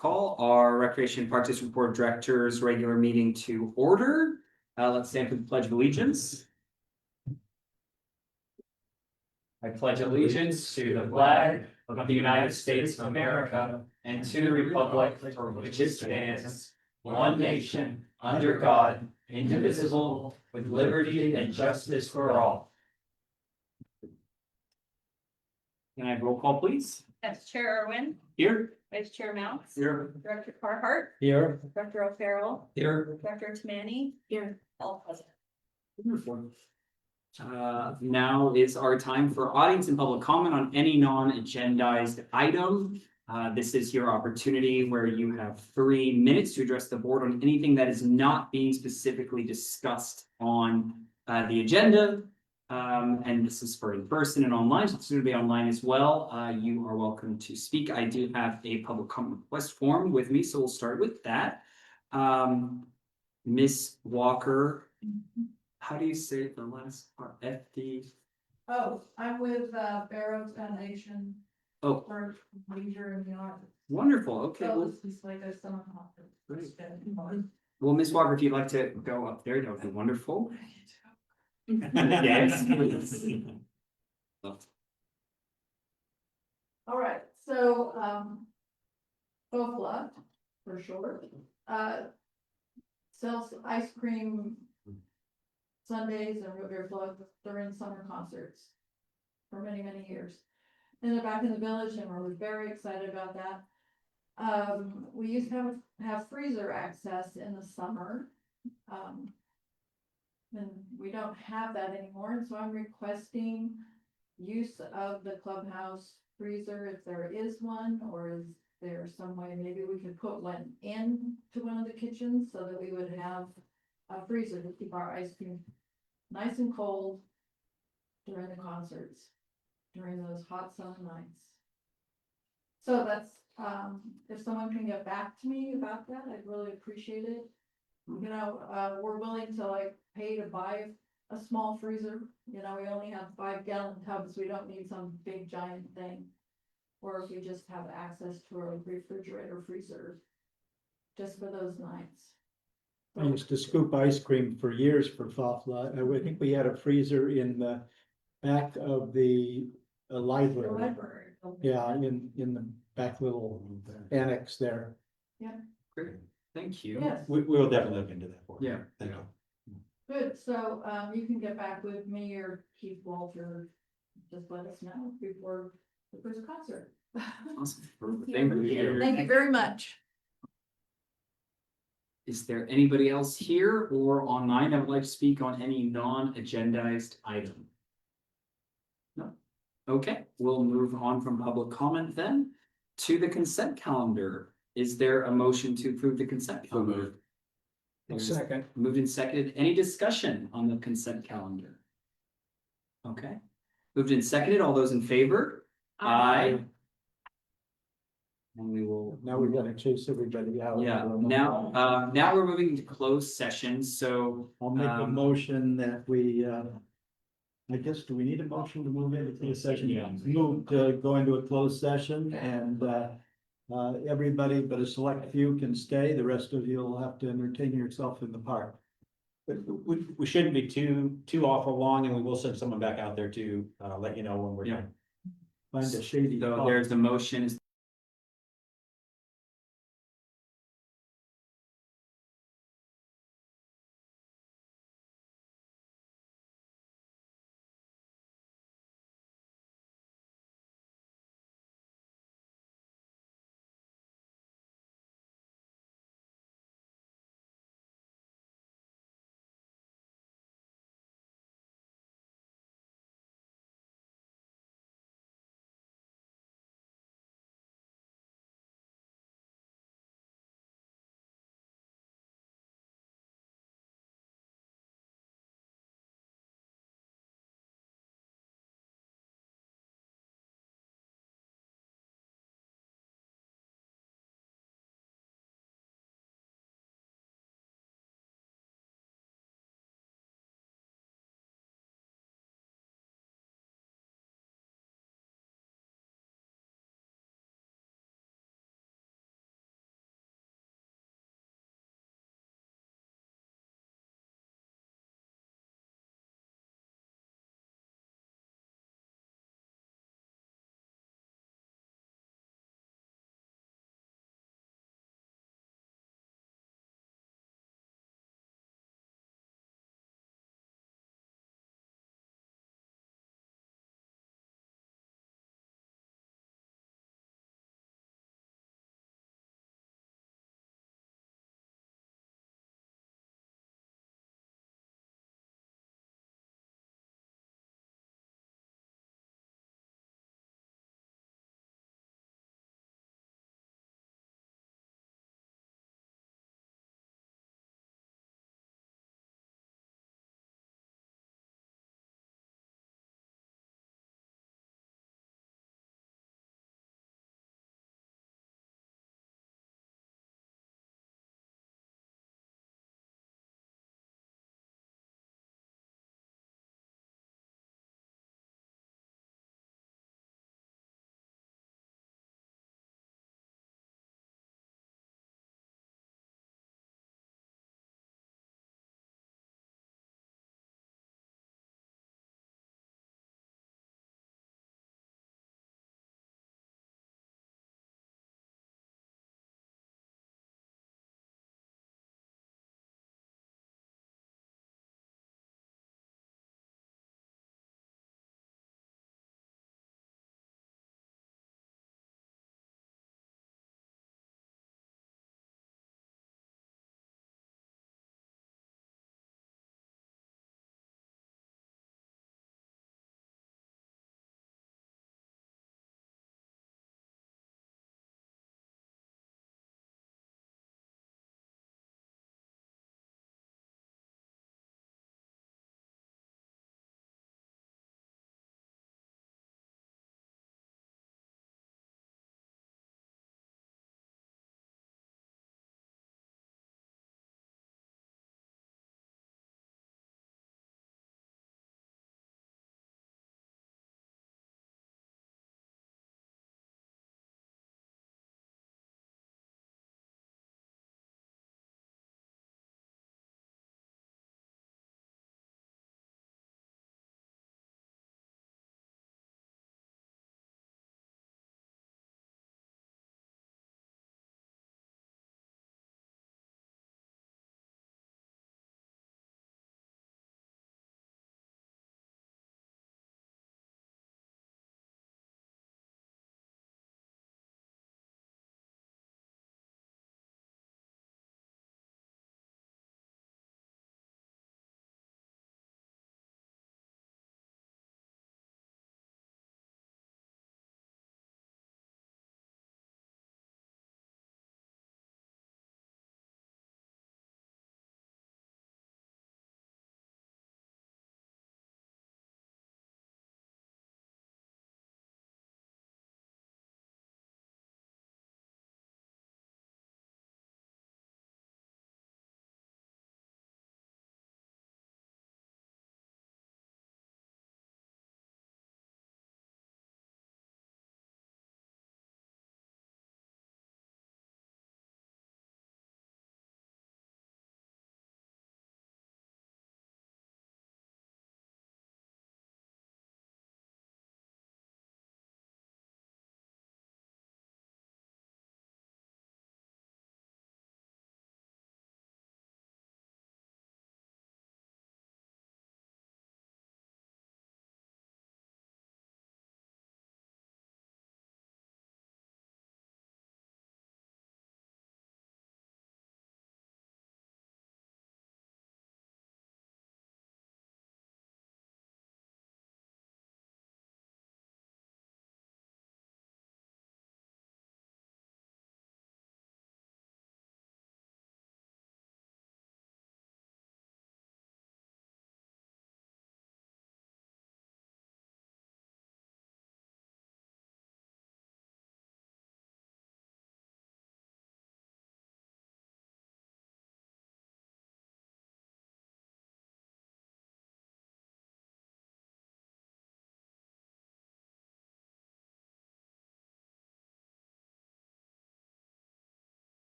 call our Recreation Park District Board Directors regular meeting to order. Let's stand for the Pledge of Allegiance. I pledge allegiance to the flag of the United States of America and to the republic for which it stands, one nation, under God, indivisible, with liberty and justice for all. Can I have roll call, please? That's Chair Irwin, Here. Vice Chair Mounts. Here. Director Carhart, Here. Director O'Farrell, Here. Director Tamani. Here. All present. Wonderful. Now is our time for audience and public comment on any non-agendized item. This is your opportunity where you have 3 minutes to address the board on anything that is not being specifically discussed on the agenda. And this is for in person and online, so it's going to be online as well. You are welcome to speak. I do have a public comment request form with me, so we'll start with that. Miss Walker. How do you say the last part? FD. Oh, I'm with Barrows Foundation Oh, for Leisure and the Arts. wonderful. Okay. So Well, this is like a summer conference. Great. It's been fun. well, Miss Walker, if you'd like to go up there, that would be wonderful. Yes, please. All right, so Bofla, for short, sells ice cream sundaes and root beer floats during summer concerts for many, many years. And they're back in the village and we're very excited about that. We used to have freezer access in the summer. And we don't have that anymore, and so I'm requesting use of the clubhouse freezer if there is one, or is there some way maybe we could put one in to one of the kitchens so that we would have a freezer to keep our ice cream nice and cold during the concerts, during those hot summer nights. So that's, if someone can get back to me about that, I'd really appreciate it. You know, we're willing to like pay to buy a small freezer, you know, we only have 5-gallon tubs, we don't need some big giant thing. Or if we just have access to a refrigerator freezer, just for those nights. I used to scoop ice cream for years for Fafla. I think we had a freezer in the back of the The library. library. Yeah, in the back little annex there. Great, thank you. Yes, We will definitely look into that for you. Yeah. Thank you. good, so, you can get back with me or Keith Walter, just let us know before the first concert. Awesome. Thank you. Thank you very much. Is there anybody else here or online that would like to speak on any non-agendized item? No? Okay, we'll move on from public comment then to the consent calendar. Is there a motion to approve the consent calendar? Second. Moved and seconded. Any discussion on the consent calendar? Okay. Moved and seconded. All those in favor? Aye. And we will. Now we're gonna chase everybody out. Yeah, now we're moving to closed session, so. I'll make a motion that we, I guess, do we need a motion to move into closed session? Yeah. Move to go into a closed session and, everybody but a select few can stay. The rest of you will have to entertain yourself in the park. But we shouldn't be too awful long, and we will send someone back out there to let you know when we're Yeah. done. Find a shady. So spot. there's a motion, is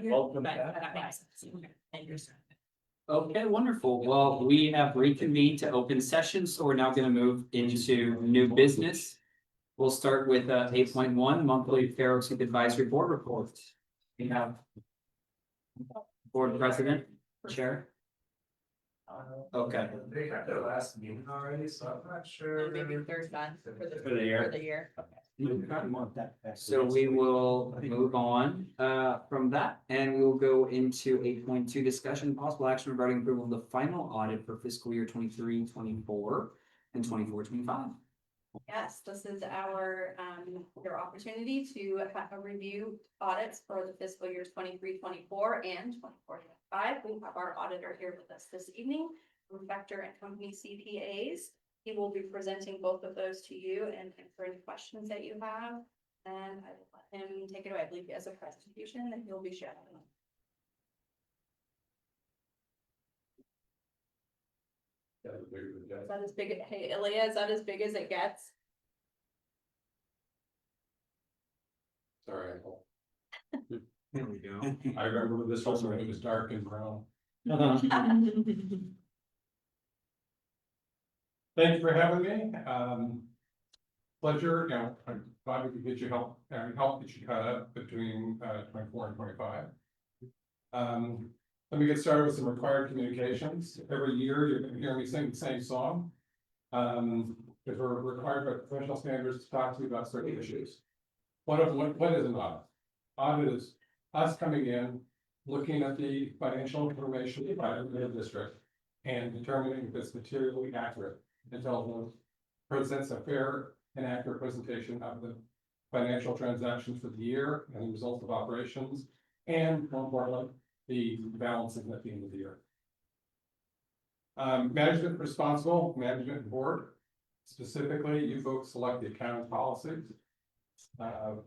Welcome back. Okay, wonderful. Well, we have reconvened to open session, so we're now gonna move into new business. We'll start with 8.1 monthly Faro Supervisory Board report. We have Board President, Chair. Okay. They had their last meeting already, so I'm not sure. Maybe third time for For the year. For the year. So we will move on from that and we'll go into 8.2 discussion possible action regarding approval of the final audit for fiscal year 23-24 and 24-25. Yes, this is our, your opportunity to have a review audits for the fiscal years 23-24 and 24-25. We have our auditor here with us this evening, from Vector and Company CPAs. He will be presenting both of those to you and answer any questions that you have. And I will let him take it away. I believe he has a presentation that he'll be sharing. Is that as big, hey, Ilya, is that as big as it gets? Sorry. There we go. I remember this also when it was dark and brown. Thank you for having me. Pleasure, I'm glad we could get you help get you caught up between 24 and 25. Let me get started with some required communications. Every year, you're gonna hear me sing the same song. Because we're required by professional standards to talk to you about certain issues. What is an audit? Audit is us coming in, looking at the financial information provided by the district and determining if it's materially accurate until it presents a fair and accurate presentation of the financial transactions for the year and the results of operations, and more importantly, the balancing at the end of the year. Management responsible, management board, specifically, you folks select the accounting policies,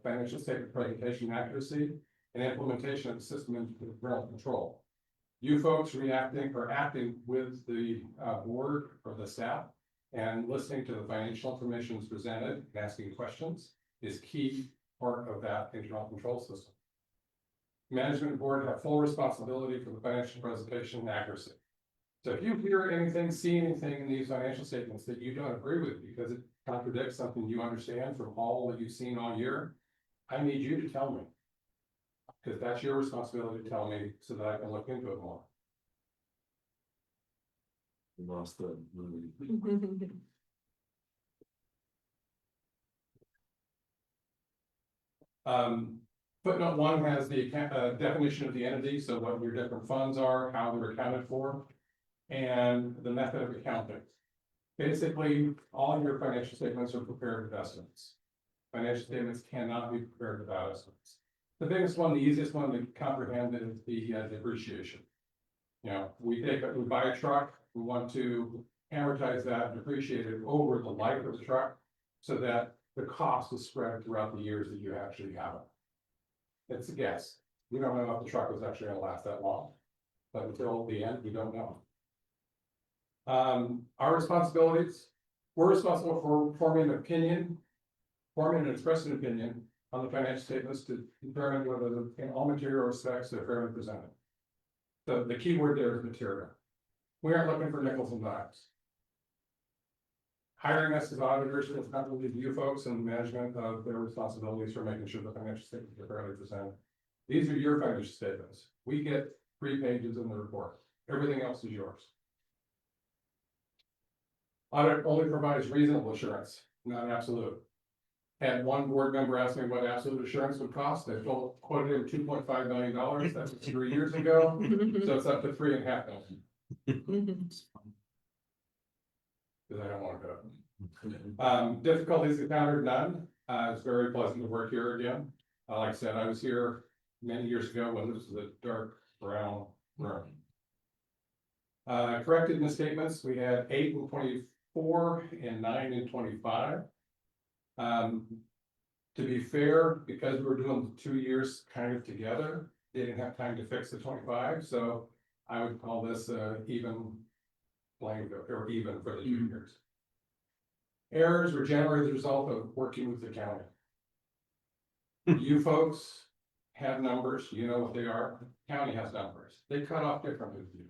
financial statement presentation accuracy, and implementation of the system internal control. You folks reacting or acting with the board or the staff and listening to the financial information is presented and asking questions is key part of that internal control system. Management board have full responsibility for the financial presentation and accuracy. So if you hear anything, see anything in these financial statements that you don't agree with because it contradicts something you understand from all that you've seen all year, I need you to tell me. Because that's your responsibility to tell me so that I can look into it more. Lost the movie. Footnote 1 has the definition of the entity, so what your different funds are, how they're accounted for, and the method of accounting. Basically, all your financial statements are prepared with estimates. Financial statements cannot be prepared without estimates. The biggest one, the easiest one to comprehend is the depreciation. You know, we buy a truck, we want to amortize that and depreciate it over the life of the truck so that the cost is spread throughout the years that you actually have it. It's a guess. We don't know if the truck was actually gonna last that long, but until the end, we don't know. Our responsibilities, we're responsible for forming and expressing an opinion on the financial statements to determine whether in all material respects they're fairly presented. So the key word there is material. We aren't looking for nickels and dimes. Hiring us as auditors is not really you folks and management of their responsibilities for making sure the financial statements are fairly presented. These are your financial statements. We get 3 pages in the report. Everything else is yours. Audit only provides reasonable assurance, not absolute. Had one board member ask me what absolute assurance would cost, I quoted him $2.5 million, that was 3 years ago, so it's up to $3.5 million. Because I don't want to go. Difficulties encountered, none. It's very pleasant to work here again. Like I said, I was here many years ago when this was a dark brown room. Corrected misstatements, we had 8 in 24 and 9 in 25. To be fair, because we were doing the 2 years kind of together, they didn't have time to fix the 25, so I would call this even playing or even for the 2 years. Errors were generally the result of working with the county. You folks have numbers, you know what they are, county has numbers, they cut off differently with you.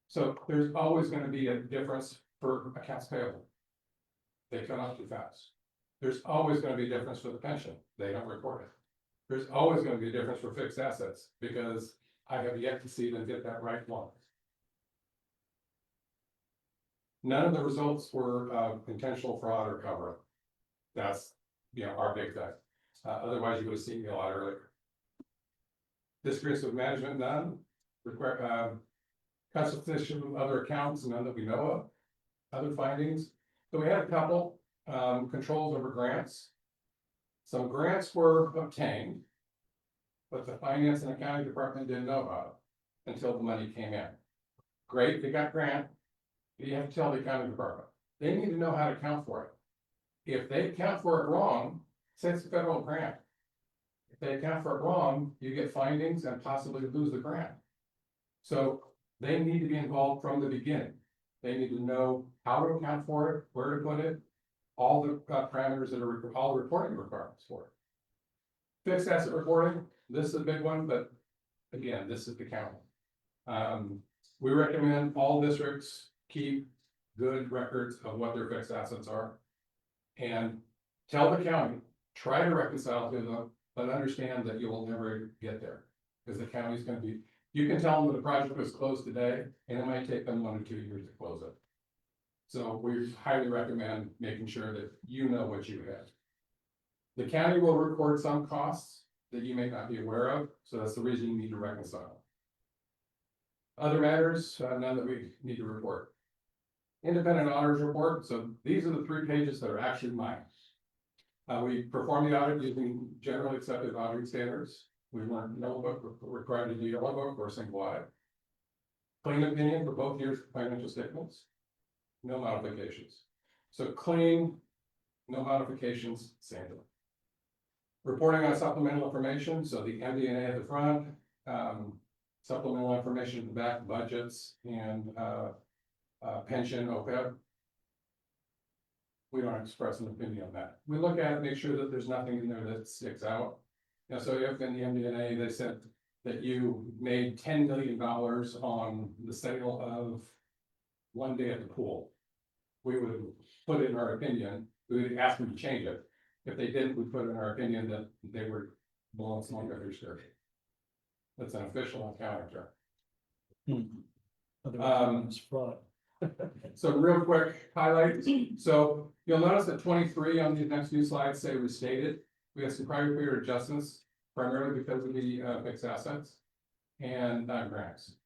So there's always gonna be a difference for accounts payable. They cut off too fast. There's always gonna be a difference for the pension, they don't report it. There's always gonna be a difference for fixed assets, because I have yet to see them get that right once. None of the results were intentional fraud or cover up. That's, our big thing. Otherwise you would have seen me a lot earlier. Disagreements with management, none. Require, consultation with other accounts, none that we know of. Other findings, so we had a couple, controls over grants. Some grants were obtained. But the finance and accounting department didn't know about it until the money came in. Great, they got grant, but you have to tell the accounting department, they need to know how to account for it. If they account for it wrong, say it's a federal grant. If they account for it wrong, you get findings and possibly lose the grant. So they need to be involved from the beginning. They need to know how to account for it, where to put it, all the parameters that are, all the reporting requirements for it. Fixed asset reporting, this is a big one, but again, this is the county. We recommend all districts keep good records of what their fixed assets are. And tell the county, try to reconcile to them, but understand that you will never get there. Because the county's gonna be, you can tell them that the project was closed today, and it might take them 1 or 2 years to close it. So we highly recommend making sure that you know what you have. The county will record some costs that you may not be aware of, so that's the reason you need to reconcile. Other matters, none that we need to report. Independent auditors report, so these are the 3 pages that are actually mine. We perform the audit using generally accepted auditing standards. We weren't no book required to do yellow book or single audit. Clean opinion for both years' financial statements. No modifications. So clean, no modifications, same thing. Reporting on supplemental information, so the MD&A at the front, supplemental information at the back, budgets and pension, OPEB. We don't express an opinion on that. We look at it, make sure that there's nothing in there that sticks out. So if in the MD&A, they said that you made $10 million on the sale of one day at the pool, we would put in our opinion, we would ask them to change it. If they didn't, we put in our opinion that they were blowing smoke at their skirt. That's an official accounting term. Otherwise, it's fraud. So real quick highlights. So you'll notice that 23 on these next few slides say restated. We have some prior period adjustments, primarily because of the fixed assets and grants.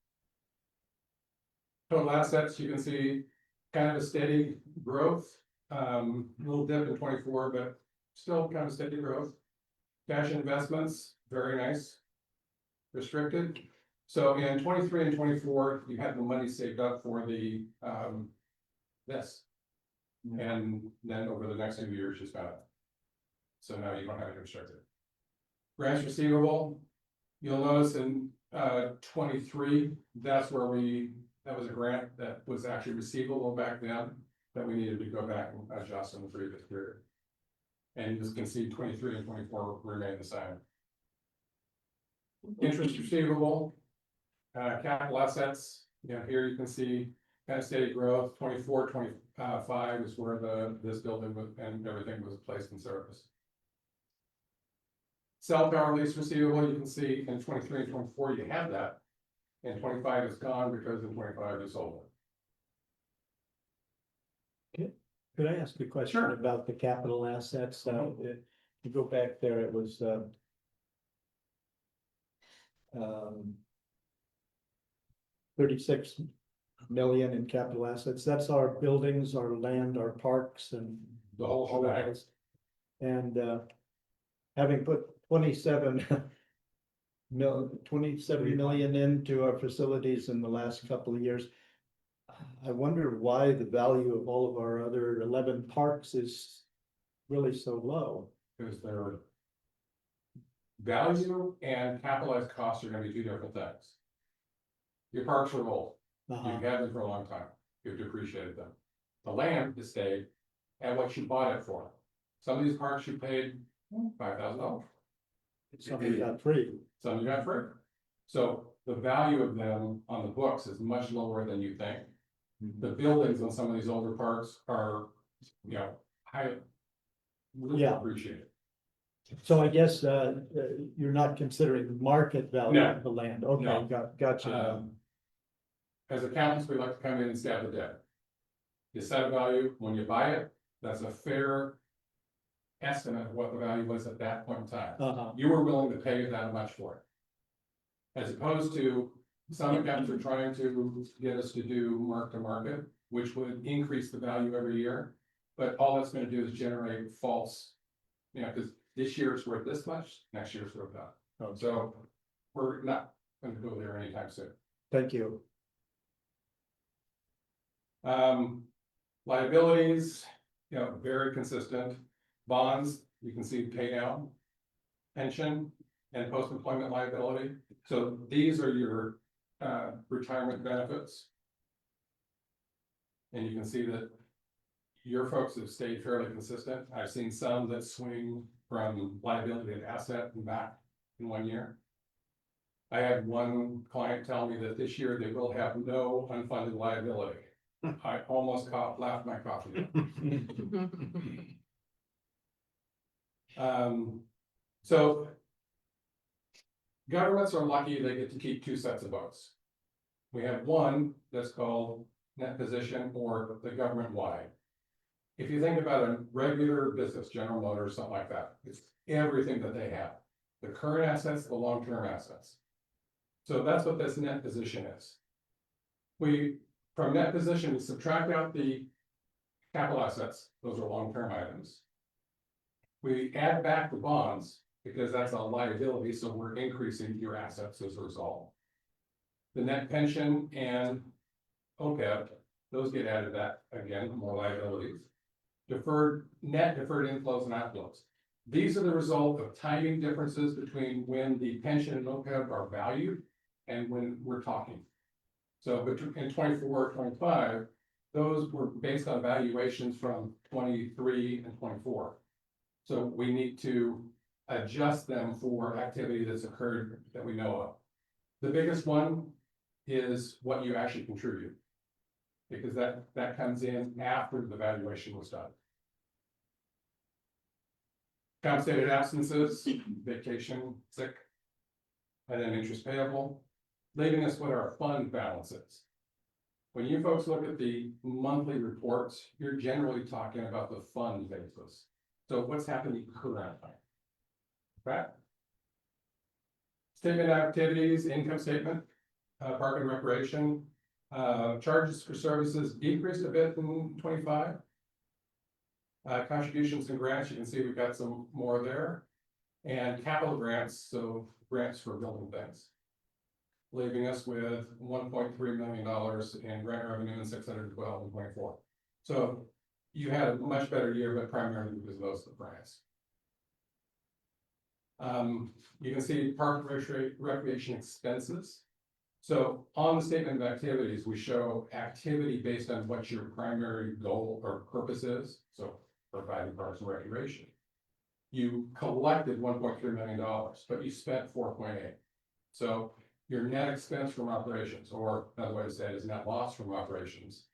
Total assets, you can see kind of a steady growth, little dip in 24, but still kind of steady growth. Cash investments, very nice. Restricted. So in 23 and 24, you had the money saved up for the this. And then over the next few years, just got it. So now you don't have it restricted. Grants receivable, you'll notice in 23, that's where that was a grant that was actually receivable back then, that we needed to go back and adjust in the previous period. And you can see 23 and 24 remain the same. Interest receivable, capital assets, here you can see kind of steady growth. 24, 25 is where this building was, and everything was placed in service. Cell tower lease receivable, you can see in 23 and 24 you have that, and 25 is gone because in 25 is sold. Could I ask a question Sure. about the capital assets? You go back there, it was, 36 million in capital assets. That's our buildings, our land, our parks and The whole all of shebang. those. And having put 27 million into our facilities in the last couple of years. I wonder why the value of all of our other 11 parks is really so low. Because their value and capitalized costs are gonna be 2 different things. Your parks are old, Uh-huh. you've had them for a long time, you've depreciated them. The land has stayed at what you bought it for. Some of these parks you paid $5,000. Somebody got free. Some you got free. So the value of them on the books is much lower than you think. The buildings on some of these older parks are, you know, high. Really Yeah. appreciated. So I guess, you're not considering market value No. of the land. Okay, No. gotcha. As accountants, we like to come in and stab the debt. You set a value, when you buy it, that's a fair estimate of what the value was at that point in time. Uh-huh. You were willing to pay that much for it. As opposed to, some accountants are trying to get us to do mark to market, which would increase the value every year. But all that's gonna do is generate false, you know, because this year it's worth this much, next year it's worth that. Okay. So we're not gonna go there anytime soon. Thank you. Liabilities, you know, very consistent. Bonds, you can see pay down. Pension and post-employment liability. So these are your retirement benefits. And you can see that your folks have stayed fairly consistent. I've seen some that swing from liability to asset and back in 1 year. I had one client tell me that this year they will have no unfunded liability. I almost laughed my coffee. So. Governments are lucky they get to keep two sets of books. We have one that's called net position or the government wide. If you think about a regular business, General Motors, something like that, it's everything that they have. The current assets, the long-term assets. So that's what this net position is. From net position, we subtract out the capital assets, those are long-term items. We add back the bonds, because that's a liability, so we're increasing your assets as a result. The net pension and OPEB, those get added back again, more liabilities. Net deferred inflows and outflows. These are the result of timing differences between when the pension and OPEB are valued and when we're talking. So between 24, 25, those were based on valuations from 23 and 24. So we need to adjust them for activity that's occurred that we know of. The biggest one is what you actually contribute. Because that comes in after the valuation was done. Compensated absences, vacation, sick, and then interest payable, leaving us with our fund balances. When you folks look at the monthly reports, you're generally talking about the fund basis. So what's happening currently? Right? Statement of activities, income statement, park and recreation, charges for services decreased a bit in 25. Contributions and grants, you can see we've got some more there. And capital grants, so grants for building things. Leaving us with $1.3 million in grant revenue and 612 in 24. So you had a much better year, but primarily because of those grants. You can see park recreation expenses. So on the statement of activities, we show activity based on what your primary goal or purpose is. So providing parks and recreation. You collected $1.3 million, but you spent 4.8. So your net expense from operations, or another way to say it is net loss from operations,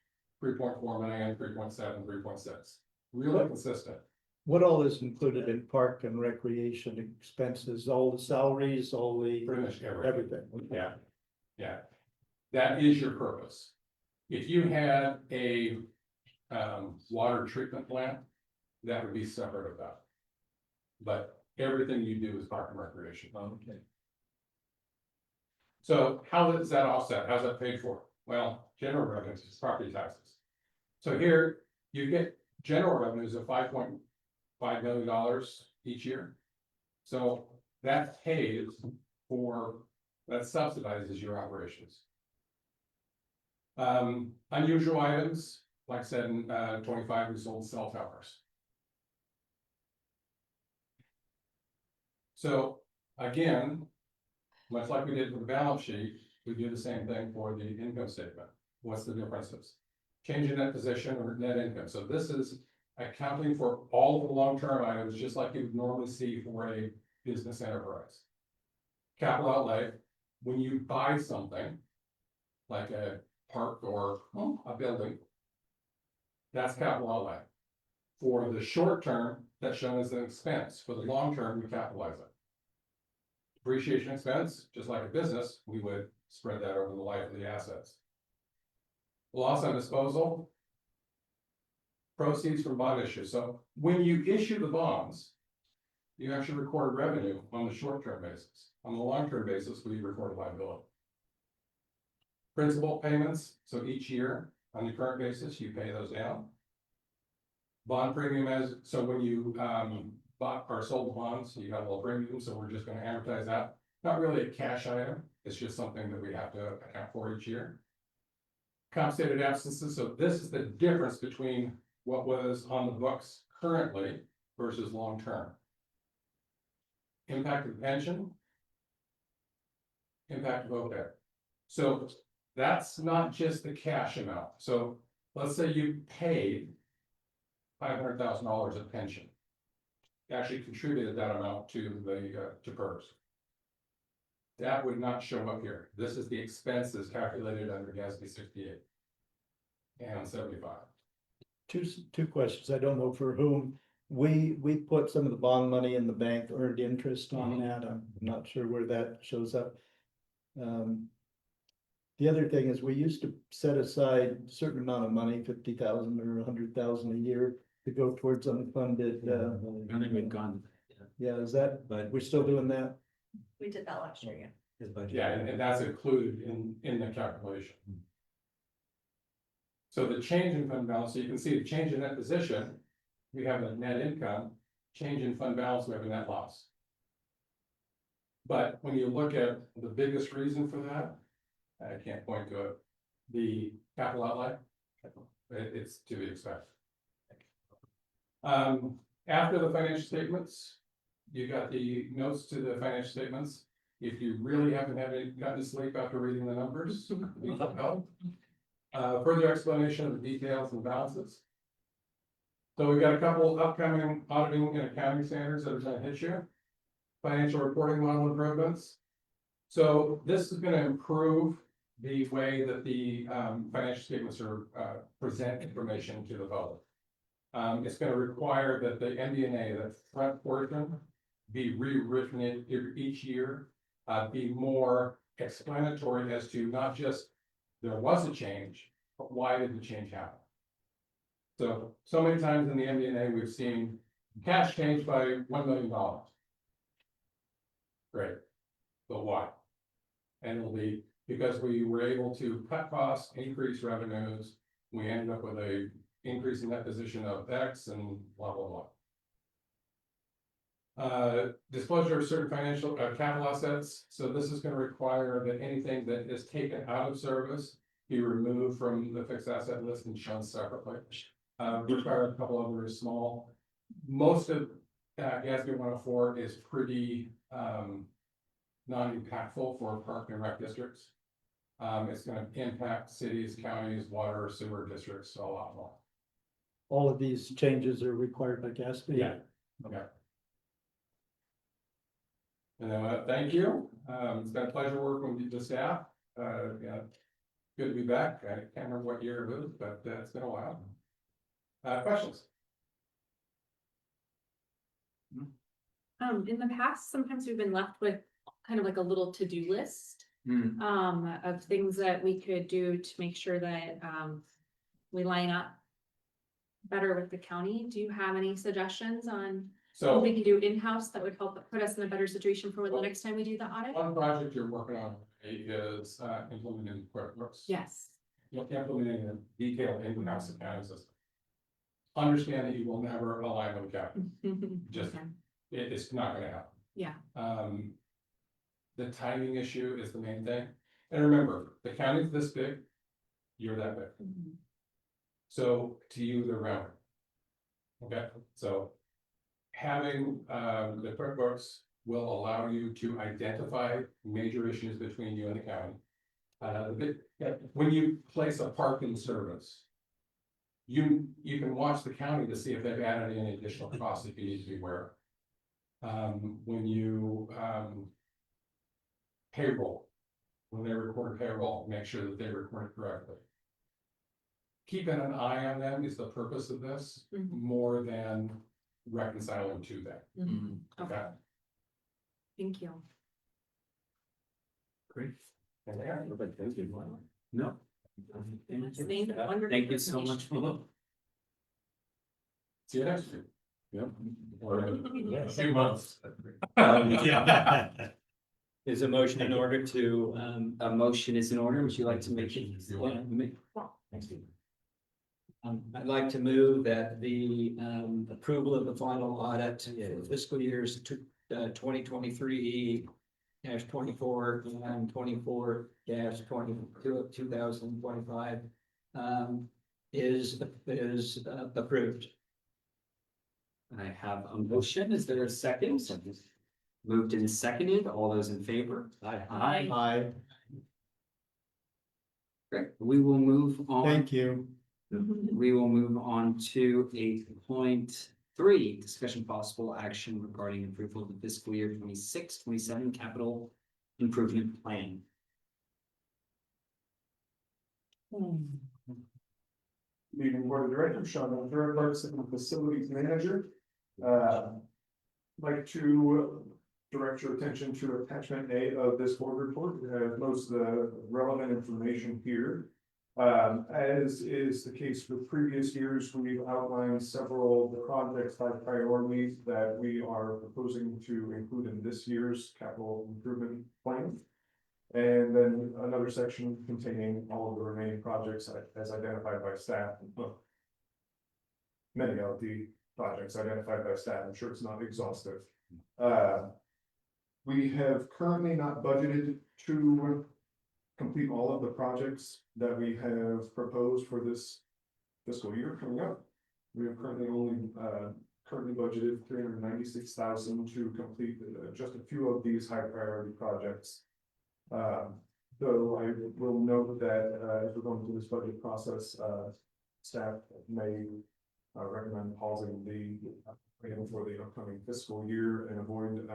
3.4 million, 3.7, 3.6. Really consistent. What all is included in park and recreation expenses, all the salaries, all the, Pretty much everything? Yeah, yeah. That is your purpose. If you had a water treatment plant, that would be separate of that. But everything you do is park and recreation. Okay. So how does that offset? How's that paid for? Well, general revenues is property taxes. So here you get general revenues of $5.5 million each year. So that pays for, that subsidizes your operations. Unusual items, like I said, in 25, we sold cell towers. So again, much like we did with the balance sheet, we do the same thing for the income statement. What's the differences? Change in net position or net income. So this is accounting for all of the long-term items, just like you would normally see for a business enterprise. Capital outlay, when you buy something, like a park or a building, that's capital outlay. For the short term, that's shown as an expense. For the long term, we capitalize it. Depreciation expense, just like a business, we would spread that over the life of the assets. Loss on disposal. Proceeds from bond issue. So when you issue the bonds, you actually record revenue on the short-term basis. On the long-term basis, we record liability. Principal payments, so each year, on the current basis, you pay those down. Bond premium as, so when you bought or sold the bonds, you got a little premium, so we're just gonna amortize that. Not really a cash item, it's just something that we have to account for each year. Compensated absences, so this is the difference between what was on the books currently versus long-term. Impact of pension. Impact of OPEB. So that's not just the cash amount. So let's say you paid $500,000 of pension. You actually contributed that amount to the to PERS. That would not show up here. This is the expenses calculated under GASB 68 and 75. Two questions. I don't know for whom. We put some of the bond money in the bank, earned interest on that. I'm not sure where that shows up. The other thing is we used to set aside a certain amount of money, 50,000 or 100,000 a year to go towards unfunded. I think we've gone, Yeah, is that, but we're still doing that? We did that last year, yeah. his budget. Yeah, and that's included in the calculation. So the change in fund balance, so you can see the change in that position, we have a net income, change in fund balance, we have a net loss. But when you look at the biggest reason for that, I can't point to it, the capital outlay, it's to be expected. After the financial statements, you got the notes to the financial statements. If you really haven't gotten to sleep after reading the numbers, these will help. Further explanation of the details and balances. So we've got a couple upcoming auditing and accounting standards that are going to hit you. Financial reporting model improvements. So this is going to improve the way that the financial statements are present information to the public. It's going to require that the MD&A, the front portion, be rewritten each year, be more explanatory as to not just there was a change, but why did the change happen? So many times in the MD&A, we've seen cash change by $1 million. Great, but why? And it'll be because we were able to cut costs, increase revenues, we ended up with a increase in that position of X and blah, blah, blah. Disclosure of certain financial capital assets. So this is going to require that anything that is taken out of service be removed from the fixed asset list and shown separately. Require a couple of very small. Most of GASB 104 is pretty non-impactful for park and rec districts. It's going to impact cities, counties, water, sewer districts a lot more. All of these changes are required by GASB? Yeah. Okay. And then, thank you. It's been a pleasure working with the staff. Yeah, good to be back. I can't remember what year it was, but it's been a while. Questions? In the past, sometimes we've been left with kind of like a little to-do list. Hmm. Of things that we could do to make sure that, we line up better with the county. Do you have any suggestions on what So we can do in-house that would help put us in a better situation for the next time we do the audit? one project you're working on is implementing QuickBooks. Yes. Implementing a detailed in-house accounting system. Understand that you will never align with accounting. Just- Okay. It's not gonna happen. Yeah. The timing issue is the main thing. And remember, the county's this big, you're that big. Mhm. So to you, they're rounded. Okay, so having the QuickBooks will allow you to identify major issues between you and the county. When you place a parking service, you can watch the county to see if they've added any additional costs that you need to be aware of. when you, payroll. When they record payroll, make sure that they record it correctly. Keeping an eye on them is the purpose of this, Mhm. more than reconciling to them, Okay, okay? thank you. Great. No. Thank you so much for the. See you next year. Yep. A few months. Is a motion in order to, A motion is in order. Would you like to make it? Yeah, I'd like to move that the approval of the final audit for fiscal years 2023 -24 and 24 -22 of 2025 is approved. I have a motion. Is there a second? Moved and seconded. All those in favor? Aye. Aye, Great. We will move on. thank you. We will move on to 8.3, discussion possible action regarding approval of the fiscal year 26-27 capital improvement plan. Meeting Board of Directors, Sean Ventura, Parks and Facilities Manager. Like to direct your attention to attachment A of this board report, most of the relevant information here. As is the case with previous years, we've outlined several projects by priority that we are proposing to include in this year's capital improvement plan. And then another section containing all of the remaining projects as identified by staff. Many of the projects identified by staff, I'm sure it's not exhaustive. We have currently not budgeted to complete all of the projects that we have proposed for this fiscal year coming up. We have currently only budgeted $396,000 to complete just a few of these high priority projects. Though I will note that as we're going through this budget process, staff may recommend pausing the plan for the upcoming fiscal year and avoid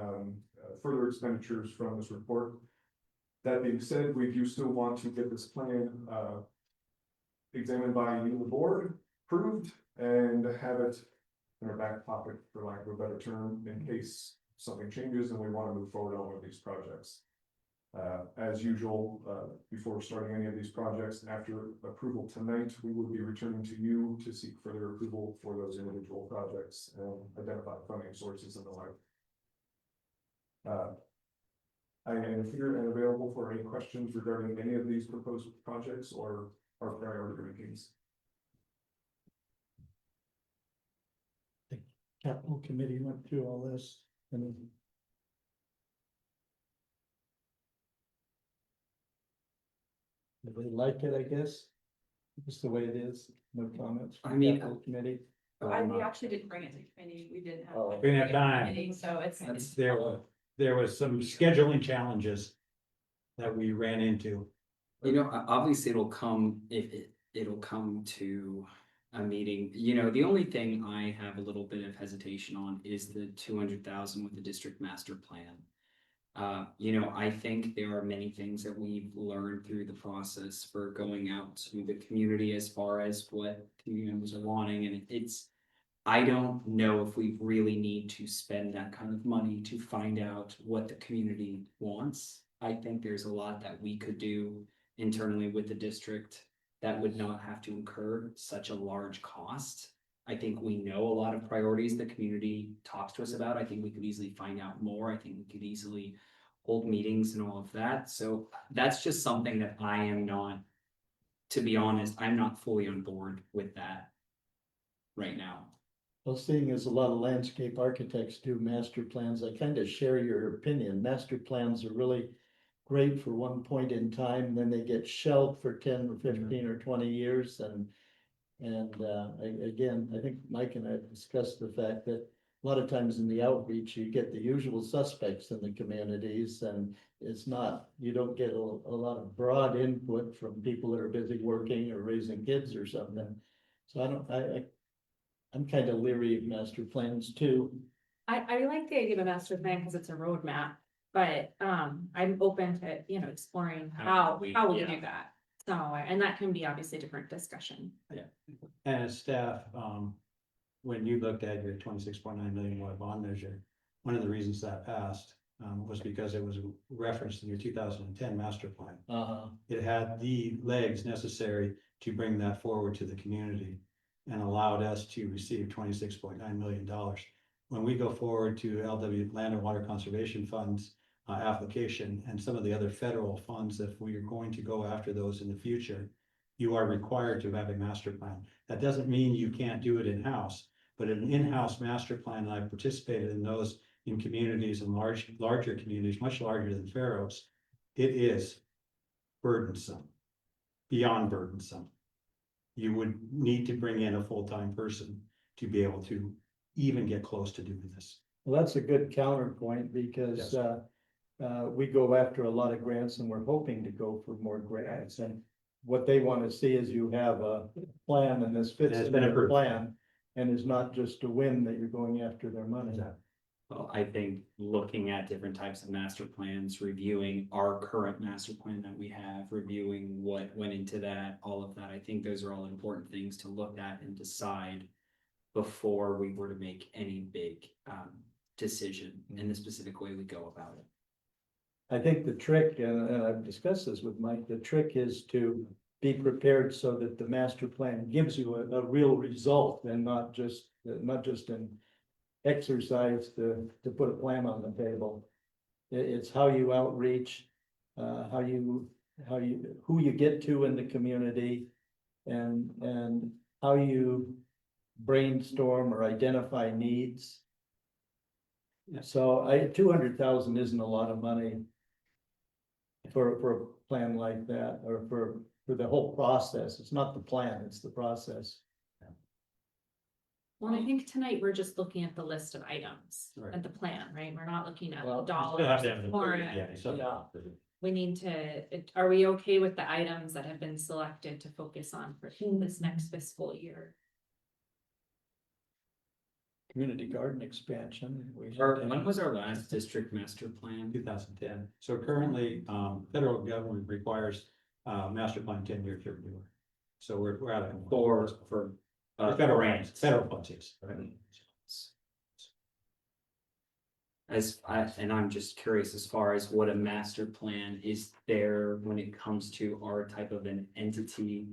further expenditures from this report. That being said, we do still want to get this plan examined by you, the board, approved, and have it in our back pocket, for lack of a better term, in case something changes and we want to move forward on one of these projects. As usual, before starting any of these projects, after approval tonight, we will be returning to you to seek further approval for those individual projects and identify funding sources and the like. I am here and available for any questions regarding any of these proposed projects or our priority rankings. The capital committee went through all this and they like it, I guess. Just the way it is, no comments. from I mean, capital committee. We actually didn't bring it to committee, we didn't have. Oh. like, We didn't have time. committee, So it's. There was some scheduling challenges that we ran into. You know, obviously it'll come, it'll come to a meeting, you know, the only thing I have a little bit of hesitation on is the 200,000 with the district master plan. You know, I think there are many things that we've learned through the process for going out to the community as far as what community members are wanting, and I don't know if we really need to spend that kind of money to find out what the community wants. I think there's a lot that we could do internally with the district that would not have to incur such a large cost. I think we know a lot of priorities the community talks to us about. I think we could easily find out more. I think we could easily hold meetings and all of that. So that's just something that I am not, to be honest, I'm not fully on board with that right now. Well, seeing as a lot of landscape architects do master plans, I kind of share your opinion. Master plans are really great for one point in time, then they get shelved for 10 or 15 or 20 years. Again, I think Mike and I discussed the fact that a lot of times in the outreach, you get the usual suspects in the communities, and it's not, you don't get a lot of broad input from people that are busy working or raising kids or something. So I'm kind of leery of master plans too. I like the idea of a master plan because it's a roadmap, but, I'm open to, exploring how we do that. So, and that can be obviously a different discussion. And as staff, when you looked at your $26.9 million bond measure, one of the reasons that passed, was because it was referenced in your 2010 master plan. It had the legs necessary to bring that forward to the community and allowed us to receive $26.9 million. When we go forward to LW Land and Water Conservation Funds application and some of the other federal funds, if we are going to go after those in the future, you are required to have a master plan. That doesn't mean you can't do it in-house, but an in-house master plan, and I've participated in those in communities and larger communities, much larger than Fair Oaks, it is burdensome, beyond burdensome. You would need to bring in a full-time person to be able to even get close to doing this. Well, that's a good counterpoint because, we go after a lot of grants and we're hoping to go for more grants. And what they want to see is you have a plan and this fits It's in been their approved. plan. And is not just a win that you're going after their money. Well, I think looking at different types of master plans, reviewing our current master plan that we have, reviewing what went into that, all of that, I think those are all important things to look at and decide before we were to make any big decision in the specific way we go about it. I think the trick, and I've discussed this with Mike, the trick is to be prepared so that the master plan gives you a real result and not just an exercise to put a plan on the table. It's how you outreach, who you get to in the community and how you brainstorm or identify needs. So 200,000 isn't a lot of money for a plan like that, or for the whole process. It's not the plan, it's the process. Well, I think tonight we're just looking at the list of items Right. at the plan, right? We're not looking at Well, the you Still have dollars to have the- for it. yeah, so- We need are we okay with the items that have been selected to focus on for this next fiscal year? Community garden expansion. When was our last district master plan? 2010. So currently, federal government requires master plan 10-year review. So we're out of. For Federal grants. funds, federal funds, yes. And I'm just curious as far as what a master plan is there when it comes to our type of an entity.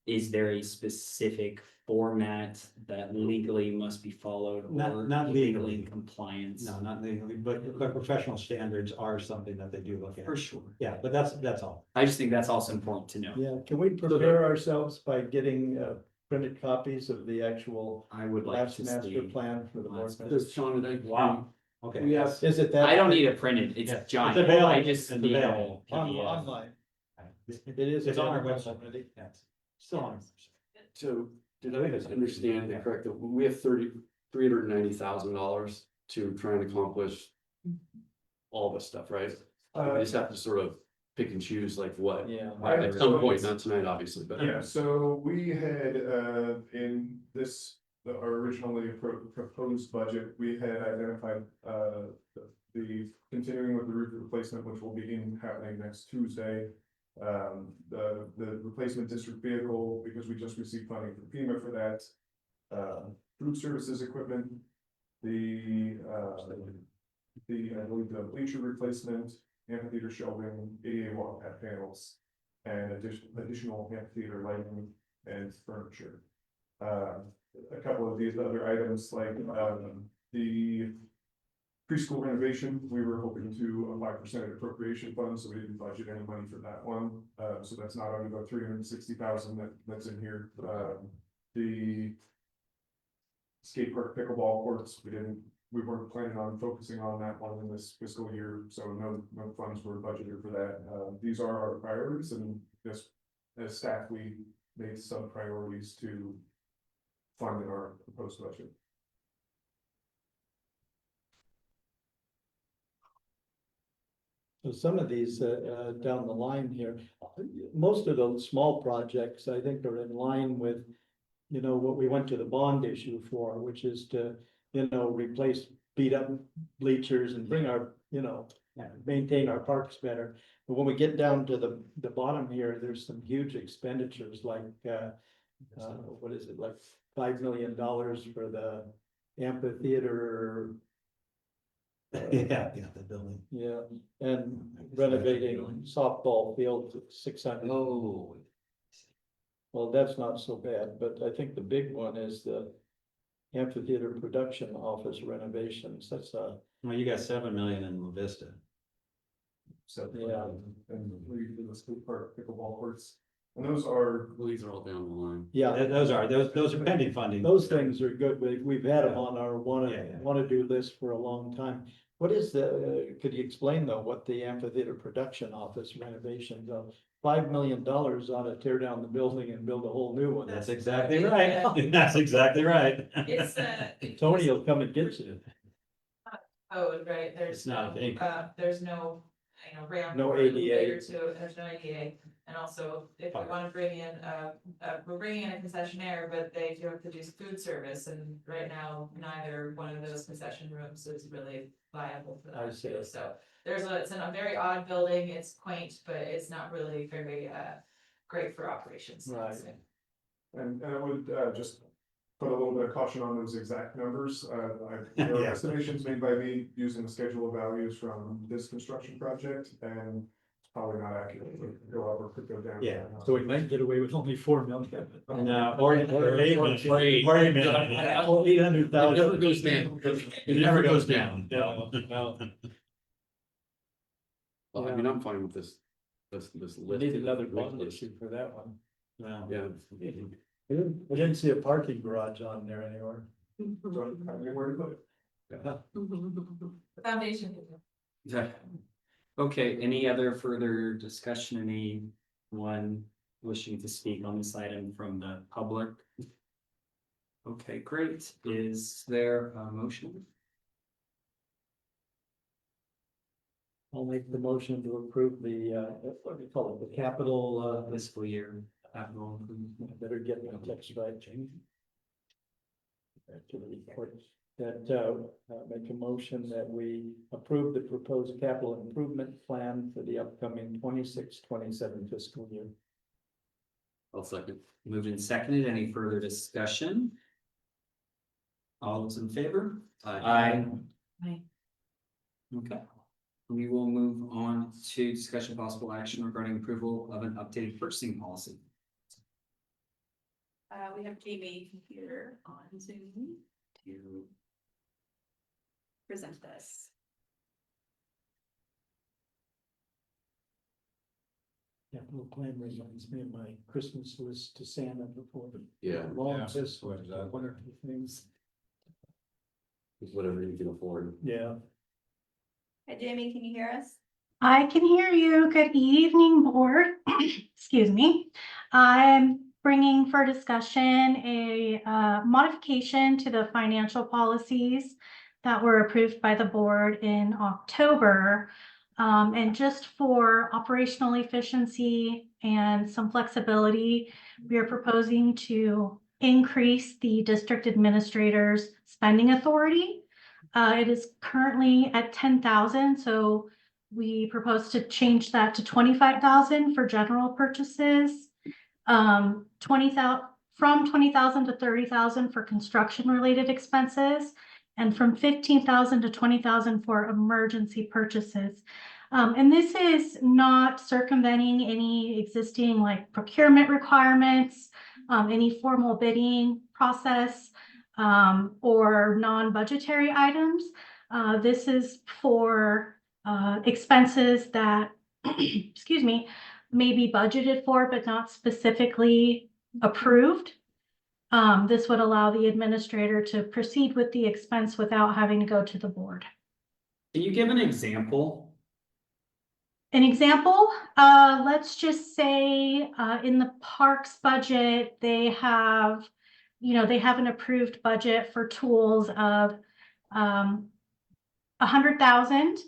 Is there a specific format that legally must be followed? or Not legally. in compliance? No, not legally, but professional standards are something that they do look at. For sure. Yeah, but that's all. I just think that's also important to know. Yeah, can we prepare ourselves by getting printed copies of the actual I would like last to master see. plan for the board? Last members? Sean, I. Wow. Okay. Yes. Is it that? I don't need it printed, it's Yeah, it's giant, available. I just It's need a available. PDF. Online. It is It's on our available website. already. Yeah, it's still on. So did I understand it correct that we have $390,000 to try and accomplish all this stuff, right? We just have to sort of pick and choose like what, Yeah. at some point, not tonight, obviously, but. Yeah, so we had, in this, our originally proposed budget, we had identified, the continuing with the roof replacement, which will begin happening next Tuesday. The replacement district vehicle, because we just received funding from FEMA for that. Food services equipment, I believe the bleacher replacement, amphitheater shelving, ADA wall pad panels. And additional amphitheater lighting and furniture. A couple of these other items like, the preschool renovation, we were hoping to a 5% appropriation fund, so we didn't budget any money for that one. So that's not only about 360,000 that's in here. The skate park pickleball courts, we weren't planning on focusing on that one in this fiscal year, so no funds were budgeted for that. These are our priorities, and just as staff, we made some priorities to fund in our proposed budget. So some of these down the line here, most of those small projects, I think, are in line with, what we went to the bond issue for, which is to replace beat up bleachers and bring our, maintain our parks better. But when we get down to the bottom here, there's some huge expenditures like, what is it, like $5 million for the amphitheater. Yeah, the building. Yeah, and renovating softball field to 600. Oh. Well, that's not so bad, but I think the big one is the amphitheater production office renovations. That's Well, you got 7 million in La Vista. So, Yeah. and we do the skate park, pickleball courts, and those are, Well, these are all down the line. yeah. Those are pending funding. Those things are good. We've had them on our Yeah. wanna do list for a long time. What is could you explain though, what the amphitheater production office renovations of $5 million ought to tear down the building and build a whole new one? That's exactly right. That's exactly right. It's Tony will come and get you. code, right, It's there's not a big. there's no, ramp. No or ADA. elevator to it, there's no ADA. And also, if we wanna bring in, we're bringing in a concessionaire, but they do have to do food service, and right now, neither one of those concession rooms is really viable for I that see. too, so. It's in a very odd building, it's quaint, but it's not really very, great for operations. Right. so. and I would, just put a little bit of caution on those exact numbers. There are Yeah. estimations made by me using the schedule of values from this construction project, and it's probably not accurate. It could go up or could go down. Yeah. So we might get away with only 4 million. No, or 8 million. Or 8 million. It 800,000. never goes down. It never goes down. No, no. Well, I mean, I'm fine with this We list. need another bond issue for that one. No. Yeah. We didn't see a parking garage on there anywhere. So, I mean, where to put it? Foundation. Yeah. Okay, any other further discussion, anyone wishing to speak on this item from the public? Okay, great. Is there a motion? I'll make the motion to approve the, what do you call it, the capital, Fiscal year capital improvement. I better get my text right, Jamie. Back to the report. That, make a motion that we approve the proposed capital improvement plan for the upcoming 26-27 fiscal year. I'll second. Moved and seconded. Any further discussion? All those in favor? Aye. Aye. Okay. We will move on to discussion of possible action regarding approval of an updated purchasing policy. We have Jamie here on Zoom to present this. Capital plan reminds me of my Christmas list to Santa before the Yeah, long Yeah. list, What is that? one or two things. it's whatever you can afford. Yeah. Hi, Jamie, can you hear us? I can hear you. Good evening, board. Excuse me. I'm bringing for discussion a modification to the financial policies that were approved by the board in October. And just for operational efficiency and some flexibility, we are proposing to increase the district administrator's spending authority. It is currently at 10,000, so we propose to change that to 25,000 for general purchases. 20,000 from 20,000 to 30,000 for construction related expenses, and from 15,000 to 20,000 for emergency purchases. And this is not circumventing any existing like procurement requirements, any formal bidding process, or non-budgetary items. This is for expenses that, excuse me, may be budgeted for, but not specifically approved. This would allow the administrator to proceed with the expense without having to go to the board. Can you give an example? An example, let's just say in the parks budget, they have, they have an approved budget for tools of 100,000,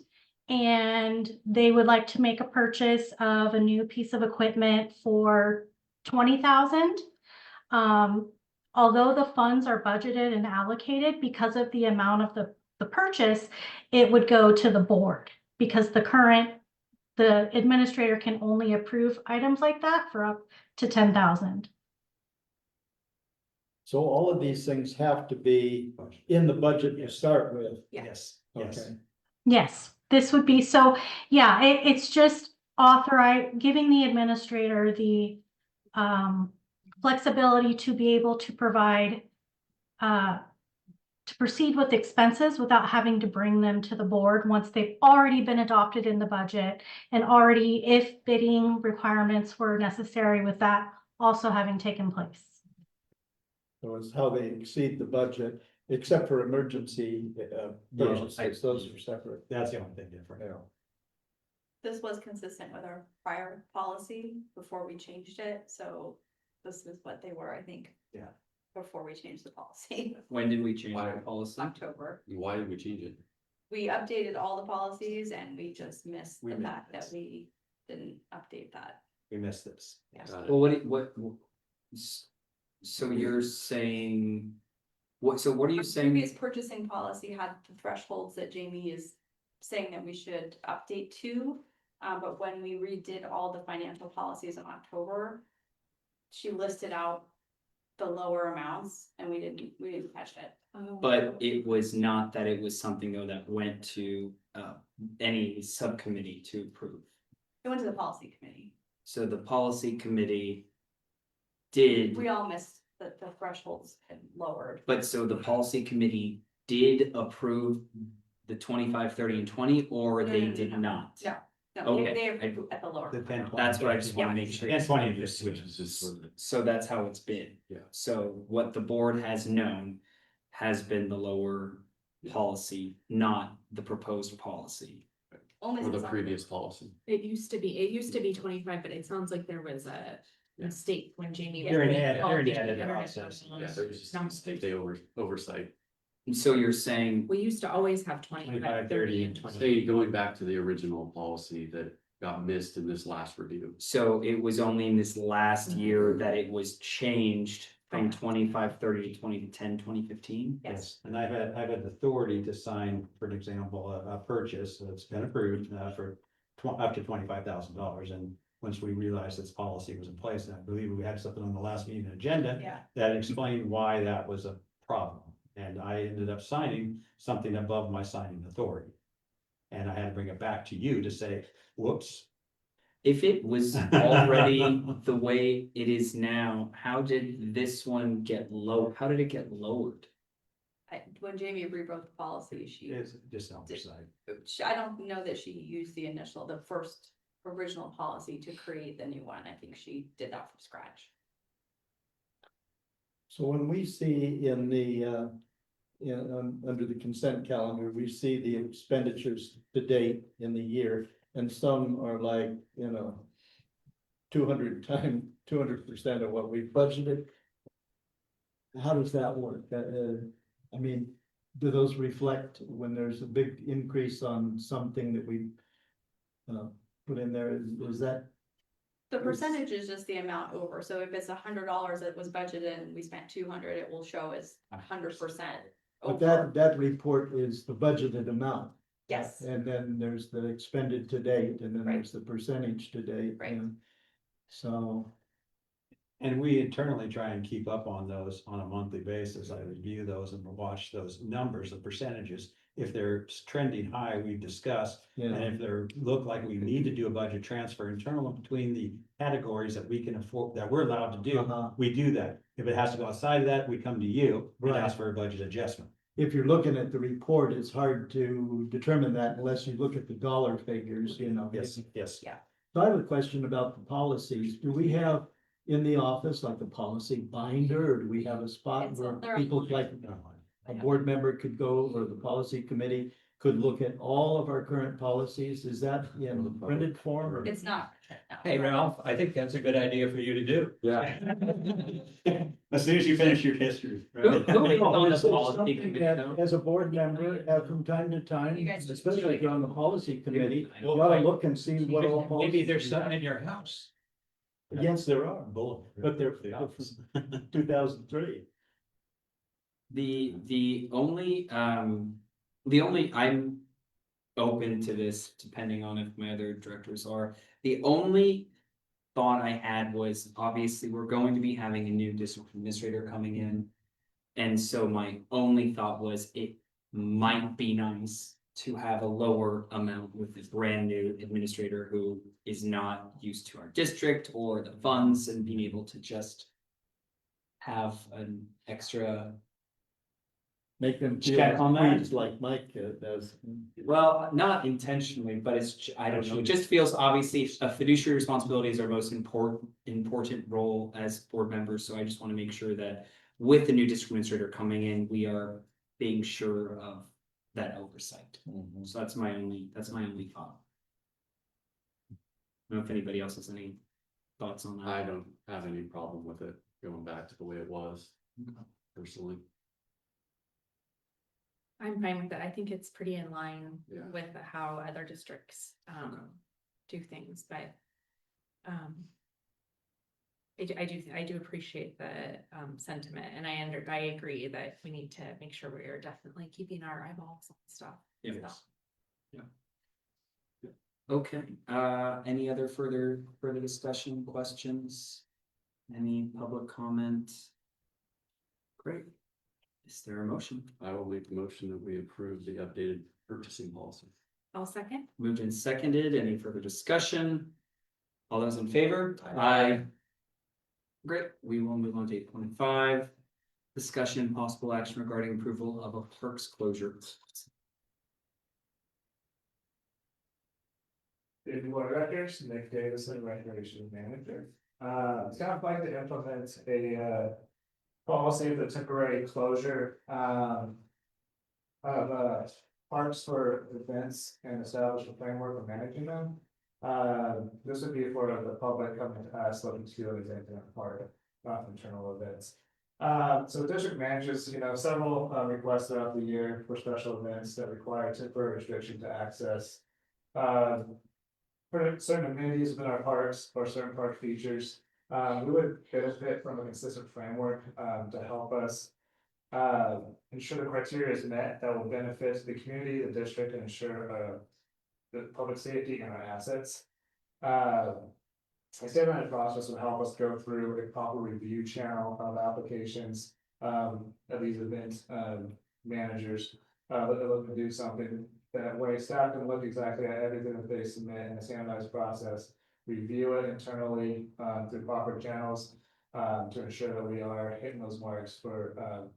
and they would like to make a purchase of a new piece of equipment for 20,000. although the funds are budgeted and allocated because of the amount of the purchase, it would go to the board because the administrator can only approve items like that for up to 10,000. So all of these things have to be in the budget to start with. Yes, Okay. yes. Yes, this would be, so, yeah, it's just giving the administrator the flexibility to be able to provide to proceed with expenses without having to bring them to the board once they've already been adopted in the budget and already, if bidding requirements were necessary with that also having taken place. So it's how they exceed the budget, except for emergency purchases, those are separate. That's the only thing different. Yeah. This was consistent with our prior policy before we changed it, so this is what they were, I think. Yeah. Before we changed the policy, When did we change Why? our policy? October. Why did we change it? We updated all the policies and we just missed We the missed fact that this. we didn't update that. We missed this. Got it. Well, so you're saying, so what are you Our saying? Previous purchasing policy had the thresholds that Jamie is saying that we should update to. But when we redid all the financial policies in October, she listed out the lower amounts and we didn't catch it. But it was not that it was something though that went to any subcommittee to approve. It went to the policy committee. So the policy committee did, We all missed the thresholds had lowered. but so the policy committee did approve the 25, 30, and 20, or No, they no, no, did no. not? No, no, Okay, they I- approved at the lower. The 10, 20. That's what I just wanna make sure. 10, 20 just Which switches. is just sort of- So that's how it's been. Yeah. So what the board has known has been the lower policy, not the proposed policy. Only Or the since previous policy. It used to be 25, but it sounds like there was a mistake when Jamie. was During the doing ed- all during the the edit internet process. on Yeah, there was just a numbers. mistake, they oversight. And so you're saying, We used to always have 25, 25, 30 and 30. 20. Say, going back to the original policy that got missed in this last review. so it was only in this last year that it was changed from Correct. 25, 30 to 20 to 10, 2015? Yes. And I've had the authority to sign, for an example, a purchase that's been approved for up to $25,000. And once we realized this policy was in place, and I believe we had something on the last meeting agenda Yeah. that explained why that was a problem. And I ended up signing something above my signing authority. And I had to bring it back to you to say, whoops. If it was already the way it is now, how did this one get low? How did it get lowered? When Jamie rewrote the policy, It's just an oversight. I don't know that she used the first original policy to create the new one. I think she did that from scratch. So when we see in the, under the consent calendar, we see the expenditures to date in the year, and some are like, 200% of what we budgeted. How does that work? I mean, do those reflect when there's a big increase on something that we put in there? Is that? The percentage is just the amount over. So if it's $100 that was budgeted and we spent 200, it will show as 100%. But over. that report is the budgeted amount. Yes. And then there's the expended to date, and then Right. there's the percentage to date. Right. and So, And we internally try and keep up on those on a monthly basis. I review those and watch those numbers, the percentages. If they're trending high, we discuss. And yeah, if they look like we need to do a budget transfer internal between the categories that we can afford, that we're allowed to do, Uh-huh. we do that. If it has to go outside of that, we come to you and Right. ask for a budget adjustment. if you're looking at the report, it's hard to determine that unless you look at the dollar figures, Yes, yes. So I have a question about the policies. Do we have in the office like a policy binder, or do we have a spot It's- where they're people online. like a board member could go, or the policy committee could look at all of our current policies? Is that in printed form or? It's not. no. Hey, Ralph, I think that's a good idea for you to do. Yeah. As soon as you finish your history. Who is on the Is it policy something committee that, though? as a board member, from time to time, You guys just- especially if you're on the policy committee, you ought to look and see what all. Maybe there's policies- something in your house. Yes, there are, Bullet. but they're two thousand three. The only, I'm open to this, depending on if my other directors are. The only thought I had was, obviously, we're going to be having a new district administrator coming in. And so my only thought was it might be nice to have a lower amount with this brand new administrator who is not used to our district or the funds, and being able to just have an extra. Make them feel Check on that. squeezed like Mike does. Well, not intentionally, but I don't know, it just feels obviously a fiduciary responsibility is our most important role as board members, so I just want to make sure that. With the new district administrator coming in, we are being sure of that oversight, so that's my only thought. I don't know if anybody else has any thoughts on that. I don't have any problem with it going back to the way it was personally. I'm fine with it. I think it's pretty in line Yeah. with how other districts do things, but I do appreciate the sentiment, and I agree that we need to make sure we are definitely keeping our eyeballs on stuff. Yes. Yeah. Okay, any other further discussion, questions? Any public comment? Great. Is there a motion? I will make the motion that we approve the updated purchasing policy. I'll second. Moved and seconded. Any further discussion? All those in favor? Aye. Great, we will move on to 8.5. Discussion and possible action regarding approval of a parks closure. David Board of Directors, Nick Davison, Recreation Manager. Staff like to implement a policy of the temporary closure of parks for events and establish a framework for managing them. This would be for the public coming to us looking to do an event in a park, not internal events. So the district manages, several requests throughout the year for special events that require temporary restriction to access. For certain amenities within our parks or certain park features, we would benefit from a consistent framework to help us ensure the criteria is met that will benefit the community, the district, and ensure the public safety and our assets. A standardized process would help us go through a proper review channel of applications of these event managers. That they're looking to do something that way. Staff can look exactly at everything that they submit in a standardized process, review it internally through proper channels to ensure that we are hitting those marks for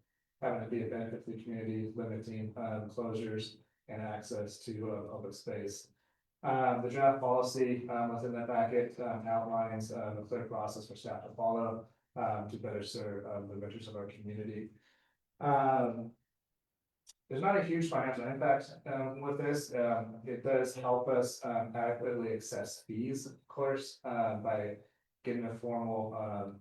having to be a benefit to the community, limiting closures and access to public space. The draft policy within that packet outlines a clear process for staff to follow to better serve the interests of our community. There's not a huge financial impact with this. It does help us adequately assess fees, of course, by getting a formal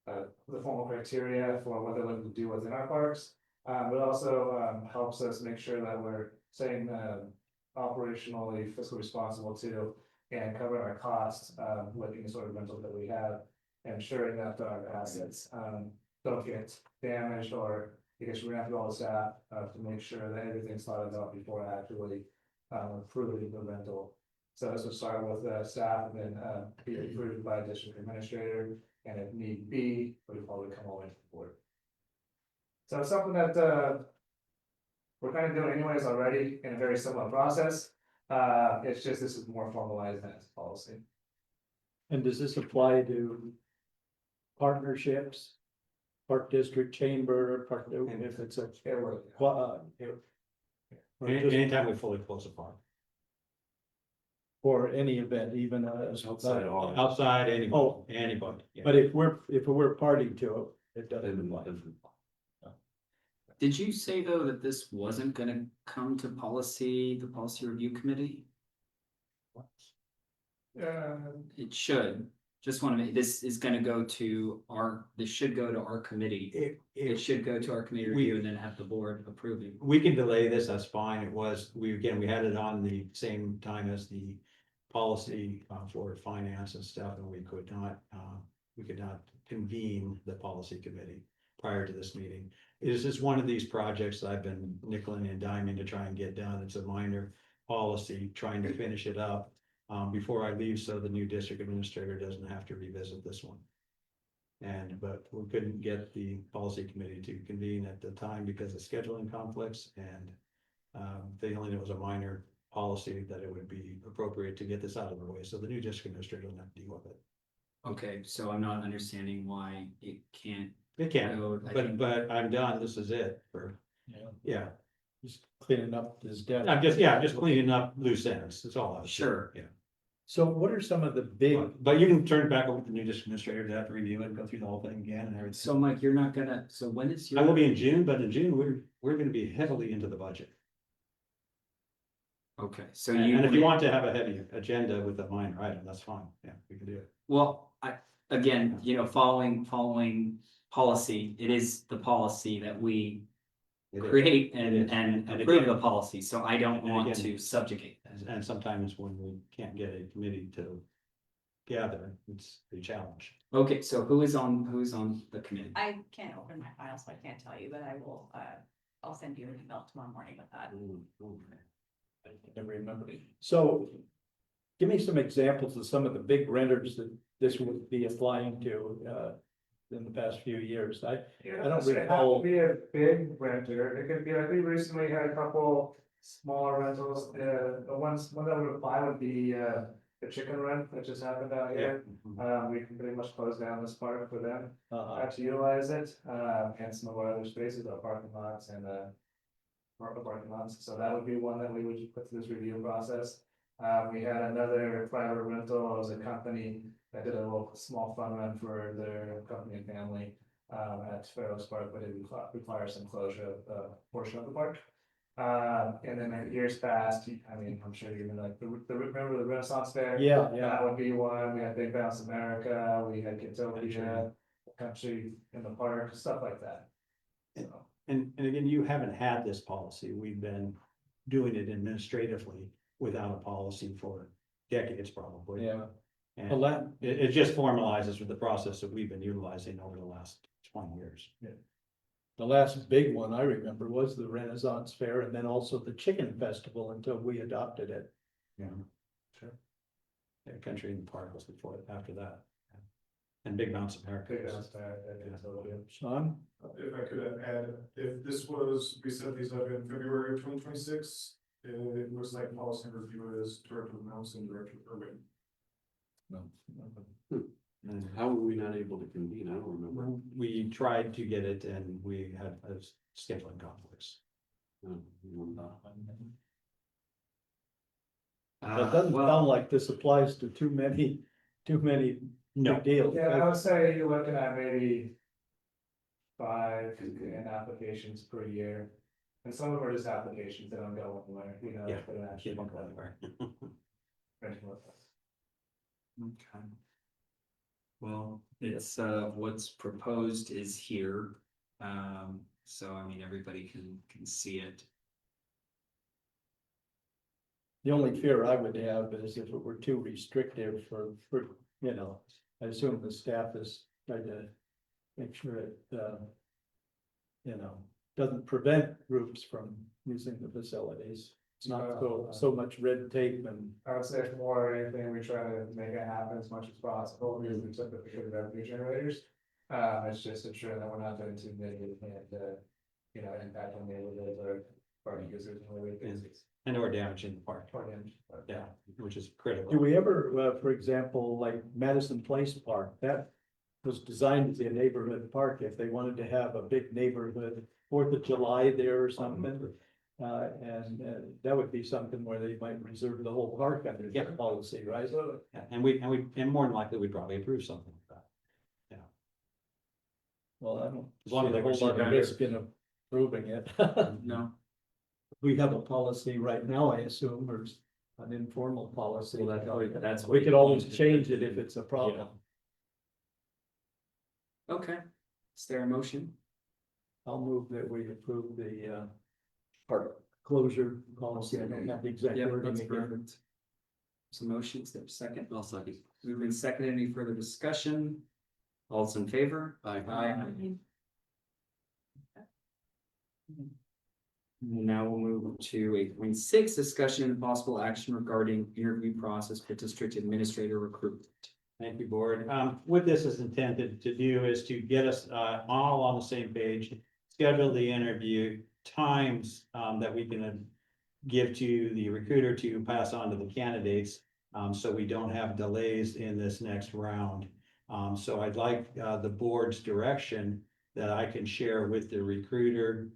the formal criteria for what they're looking to do within our parks. But also helps us make sure that we're staying operationally fiscally responsible too, and covering our costs with any sort of rental that we have, ensuring that our assets don't get damaged, or because we have to all the staff to make sure that everything's thought about before actually approving the rental. So this would start with staff and then be approved by district administrator, and if need be, would probably come all the way to the board. So it's something that we're kind of doing anyways already in a very similar process. It's just this is more formalized as policy. And does this apply to partnerships? Park district chamber, park, if it's a. Anytime we fully close a park. For any event, even Outside all. Outside, Oh. anybody. Yeah. But if we're party to it, it doesn't apply. Did you say though that this wasn't gonna come to the policy review committee? It should, just wanna make, this is gonna go to this should go to our committee. It should go to our committee review and then have the board approving. We can delay this, that's fine. It was, we had it on the same time as the policy for finance and stuff, and we could not convene the policy committee prior to this meeting. Is this one of these projects that I've been nickeling and diming to try and get done? It's a minor policy, trying to finish it up before I leave, so the new district administrator doesn't have to revisit this one. But we couldn't get the policy committee to convene at the time because of scheduling conflicts, and feeling it was a minor policy that it would be appropriate to get this out of the way, so the new district administrator doesn't have to deal with it. Okay, so I'm not understanding why it can't It can, go. I think- but I'm done, this is it for, yeah. Just cleaning up his desk. I'm just cleaning up loose ends, that's all I was. doing, Sure. Yeah. So what are some of the big, But you can turn it back over to the new district administrator to have to review it and go through the whole thing again and everything. So Mike, you're not gonna, so when is your? I will be in June, but in June, we're gonna be heavily into the budget. Okay, so And if you want to have a heavy agenda with a minor item, that's fine, yeah, we can do it. Well, again, following policy, it is the policy that we It is. create It is. and And approve again- the policy, so I don't and want again- to subjugate that. And sometimes when we can't get a committee to gather, it's a challenge. Okay, so who's on the committee? I can't open my file, so I can't tell you, but I will, I'll send you an email tomorrow morning with that. I never remember. So give me some examples of some of the big renters that this would be applying to, in the past few years. I don't so it has recall- to be a big renter, it could be, like, we recently had a couple smaller rentals, the one that would apply would be, the chicken rent that just happened out here. We can pretty much close down this park for them, to utilize it, and some of our other spaces, our parking lots and, parking lots, so that would be one that we would put through this review process. We had another private rental, it was a company that did a little small fun run for their company and family. At Fairhouse Park, but it requires some closure of a portion of the park. And then in years past, I mean, I'm sure you remember, like, remember the Renaissance Fair? Yeah, That would be one, we had Big Bounce America, we had Kitopia, Country in the Park, stuff like that. So. And again, you haven't had this policy, we've been doing it administratively without a policy for decades probably. Yeah. And Well, that- it just formalizes with the process that we've been utilizing over the last 20 years. The last big one I remember was the Renaissance Fair and then also the Chicken Festival until we adopted it. Yeah, sure. Yeah, Country in the Park was before, after that. And Big Bounce America. Big Bounce America, yeah, totally. Sean? If I could add, if this was, we set these up in February of 2026, it looks like policy review is Director Mouse and Director Irwin. And How were we not able to convene? I don't remember. we tried to get it and we had scheduling conflicts. It doesn't sound like this applies to too many No. big deals. Yeah, I would say you're looking at maybe 5 applications per year. And some of them are just applications that don't go anywhere, you know. Yeah, they don't actually Keep on go going there. renting with us. Okay. Well, it's what's proposed is here. So I mean, everybody can see it. The only fear I would have is if it were too restrictive for, you know, I assume the staff is trying to make sure it, you know, doesn't prevent groups from using the facilities. It's not so much red tape and, I would say if more anything, we try to make it happen as much as possible, because we typically good revenue generators. It's just ensuring that we're not doing too many and, you know, impact on neighborhoods or party users and other things. And or damaging the park, Or damage. yeah, which is critical. do we ever, for example, like Madison Place Park, that was designed to be a neighborhood park, if they wanted to have a big neighborhood 4th of July there or something. And that would be something where they might reserve the whole park under Yeah. the policy, right? Yeah, and more than likely, we'd probably approve something like that. Well, I don't. As long as see they a were whole lot of super- risk in approving it. No, We have a policy right now, I assume, or an informal policy. Well, that's We what- could always change it if it's a problem. okay. Is there a motion? I'll move that we approve the park closure policy. I don't have the exact Yeah, wording that's again. perfect. Some motions, there's a second. I'll second. Moving second, any further discussion? All's in favor? Aye. Aye. Now we'll move to 8.6, discussion and possible action regarding interview process for district administrator recruitment. Thank you, board. What this is intended to do is to get us, all on the same page, schedule the interview times, that we can give to the recruiter to pass on to the candidates, so we don't have delays in this next round. So I'd like, the board's direction that I can share with the recruiter,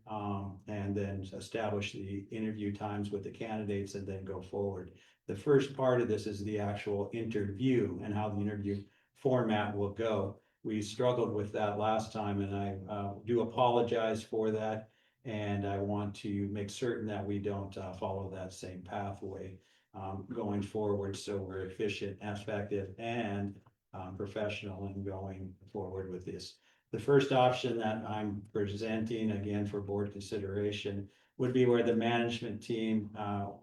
and then establish the interview times with the candidates and then go forward. The first part of this is the actual interview and how the interview format will go. We struggled with that last time, and I do apologize for that. And I want to make certain that we don't follow that same pathway going forward, so we're efficient, effective, and professional in going forward with this. The first option that I'm presenting, again, for board consideration, would be where the management team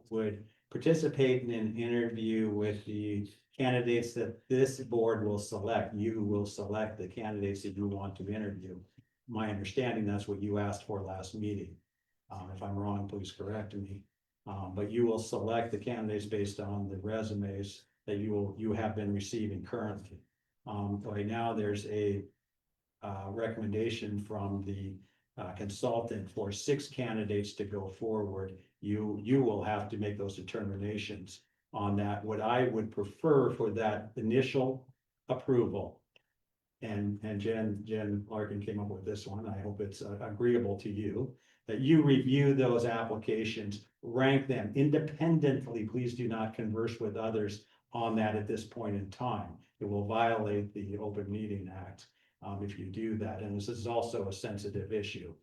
would participate in an interview with the candidates that this board will select. You will select the candidates that you want to interview. My understanding, that's what you asked for last meeting. If I'm wrong, please correct me. But you will select the candidates based on the resumes that you have been receiving currently. Right now, there's a recommendation from the consultant for 6 candidates to go forward. You will have to make those determinations on that. What I would prefer for that initial approval, and Jen Larkin came up with this one, I hope it's agreeable to you, that you review those applications, rank them independently. Please do not converse with others on that at this point in time. It will violate the Open Meeting Act if you do that, and this is also a sensitive issue.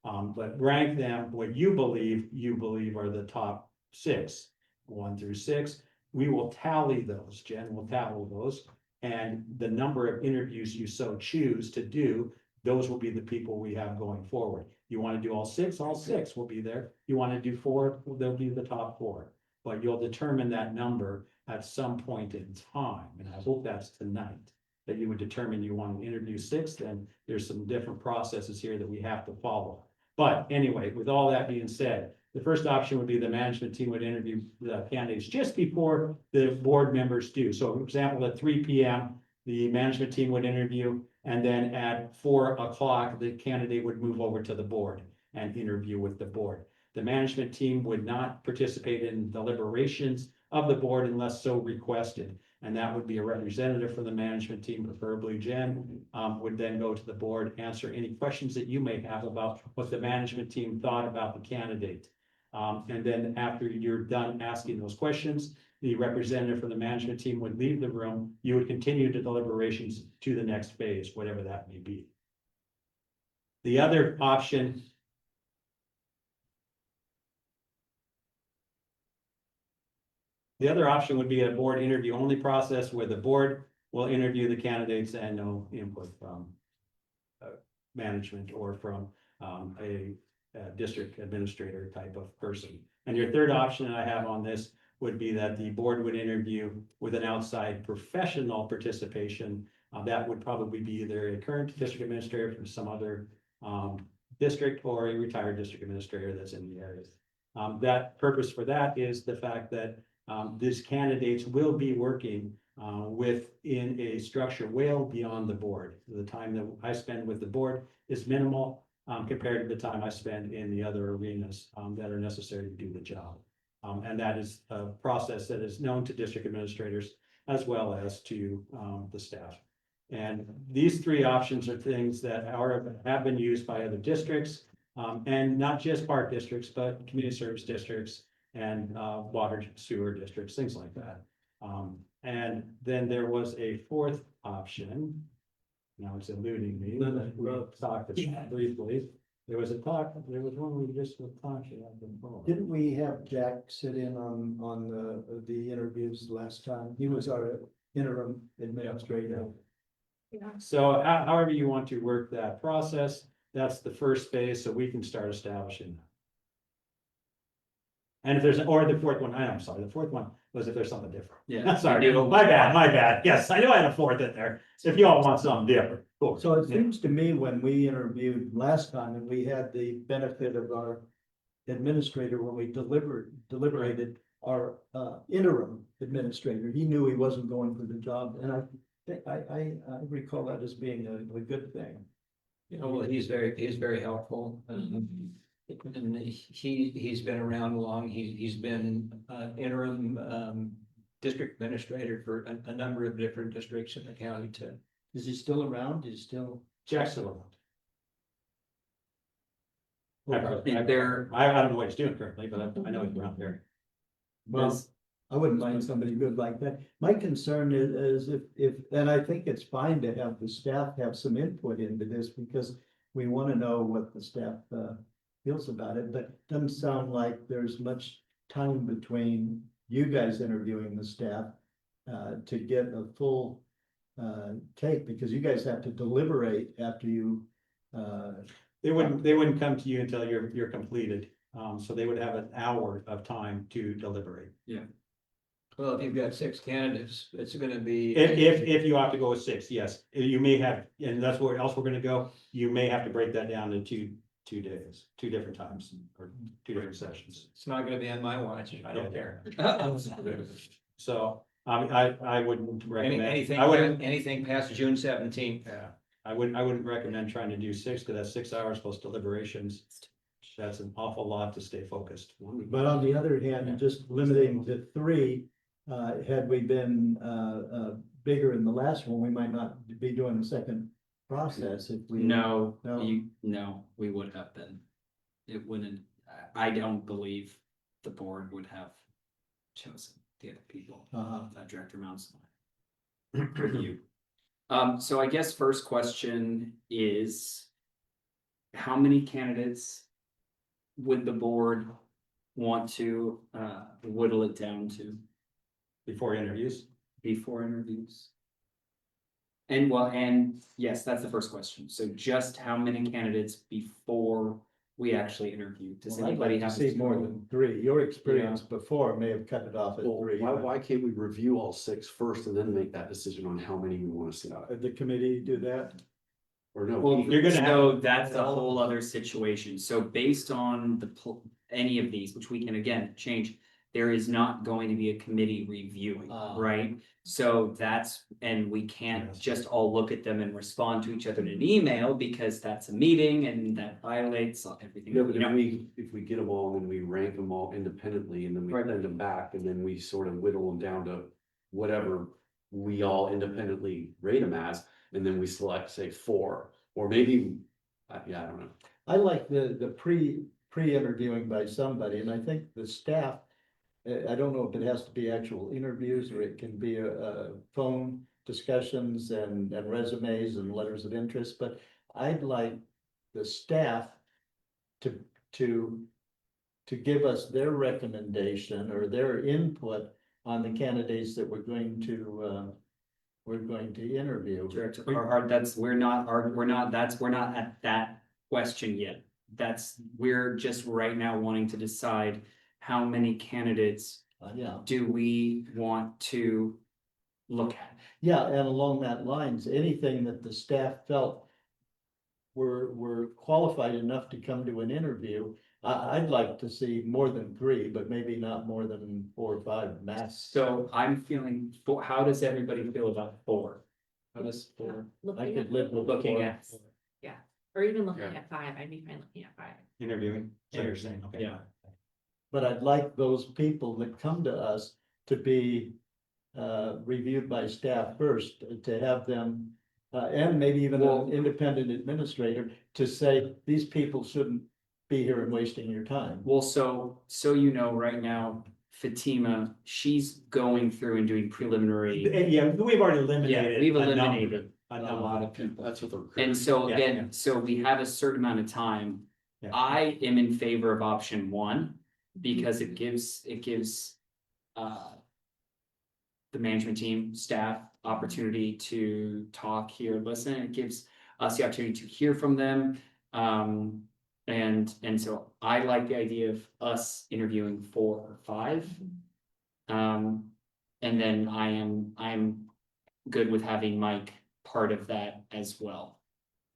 But rank them what you believe are the top 6, 1 through 6. We will tally those. Jen will tally those, and the number of interviews you so choose to do, those will be the people we have going forward. You want to do all 6 will be there. You want to do 4, they'll be the top 4. But you'll determine that number at some point in time, and I hope that's tonight, that you would determine you want to interview 6, then there's some different processes here that we have to follow. But anyway, with all that being said, the first option would be the management team would interview the candidates just before the board members do. So for example, at 3 p.m., the management team would interview, and then at 4 o'clock, the candidate would move over to the board and interview with the board. The management team would not participate in deliberations of the board unless so requested. And that would be a representative from the management team, preferably Jen, would then go to the board, answer any questions that you may have about what the management team thought about the candidate. And then after you're done asking those questions, the representative from the management team would leave the room. You would continue the deliberations to the next phase, whatever that may be. The other option would be a board interview only process where the board will interview the candidates and no input from management or from a district administrator type of person. And your third option I have on this would be that the board would interview with an outside professional participation. That would probably be either a current district administrator from some other district or a retired district administrator that's in the area. That purpose for that is the fact that these candidates will be working within a structure well beyond the board. The time that I spend with the board is minimal compared to the time I spend in the other arenas that are necessary to do the job. And that is a process that is known to district administrators as well as to the staff. And these 3 options are things that have been used by other districts, and not just park districts, but community service districts and water sewer districts, things like that. And then there was a 4th option. Now it's eluding me. We talked about briefly. There was one we just were talking about. Didn't we have Jack sit in on the interviews last time? He was our interim administrator. So however you want to work that process, that's the first phase, so we can start establishing that. And if there's, or the fourth one, I'm sorry, the fourth one was if there's something different. Yeah. Sorry, my bad. Yes, I knew I had a fourth in there. So if you all want something different, cool. So it seems to me when we interviewed last time and we had the benefit of our administrator, when we deliberated our interim administrator, he knew he wasn't going for the job, and I think I recall that as being a good thing. You know, well, he's very helpful. And he's been around long. He's been interim district administrator for a number of different districts in the county too. Is he still around? Is he still? Jackson. I don't know what he's doing currently, but I know he's around there. Well, I wouldn't mind somebody good like that. My concern is if, and I think it's fine to have the staff have some input into this because we want to know what the staff feels about it, but it doesn't sound like there's much time between you guys interviewing the staff to get a full take, because you guys have to deliberate after you They wouldn't come to you until you're completed. So they would have an hour of time to deliberate. Well, if you've got 6 candidates, it's gonna be. If you have to go with 6, yes, you may have, and that's where else we're gonna go. You may have to break that down into 2 days, 2 different times, or 2 different sessions. It's not gonna be on my watch. I don't care. So, I wouldn't recommend. Anything, I wouldn't, anything past June 17th. yeah, I wouldn't recommend trying to do 6, because that's 6 hours plus deliberations. That's an awful lot to stay focused. But on the other hand, just limiting to 3, had we been bigger in the last one, we might not be doing the second process if we. No, No. we would have been. It wouldn't, I don't believe the board would have chosen the other people. That Director Mounts. Review. So I guess first question is, how many candidates would the board want to whittle it down to Before interviews, before interviews? And yes, that's the first question. So just how many candidates before we actually interview? Does Well, I'd anybody like to have? see more than 3. Your experience before may have cut it off at Well, 3. why can't we review all 6 first and then make that decision on how many we want to see? Did the committee do that? Or no? Well, You're gonna have- so that's a whole other situation. So based on any of these, which we can again change, there is not going to be a committee reviewing, right? So and we can't just all look at them and respond to each other in an email because that's a meeting and that violates everything. Yeah, but you know? if we get them all and we rank them all independently and then we Right. send them back and then we sort of whittle them down to whatever we all independently rate them as, and then we select, say, 4, or maybe, yeah, I don't know. I like the pre-interviewing by somebody, and I think the staff, I don't know if it has to be actual interviews or it can be a phone discussions and resumes and letters of interest, but I'd like the staff to give us their recommendation or their input on the candidates that we're going to interview. Director Carhart, we're not at that question yet. We're just right now wanting to decide how many candidates Yeah, do we want to look at? yeah, and along that lines, anything that the staff felt were qualified enough to come to an interview, I'd like to see more than 3, but maybe not more than 4 or 5 max. So I'm feeling, how does everybody feel about 4? How does 4? I could live with Looking 4. at, Or even looking Yeah. at 5, I'd be fine looking at 5. interviewing, so you're saying, okay. Yeah. But I'd like those people that come to us to be reviewed by staff first, to have them, and maybe even an independent administrator to say, these people shouldn't be here and wasting your time. well, so you know, right now, Fatima, she's going through and doing preliminary. Yeah, we've already Yeah, eliminated. we've a number. eliminated A a number. lot of people. That's what the. And so Yeah, again, yeah. so we have a certain amount of time. Yeah. I am in favor of option 1 because it gives the management team, staff, opportunity to talk, hear, listen. It gives us the opportunity to hear from them. And so I like the idea of us interviewing 4 or 5. And then I'm good with having Mike part of that as well.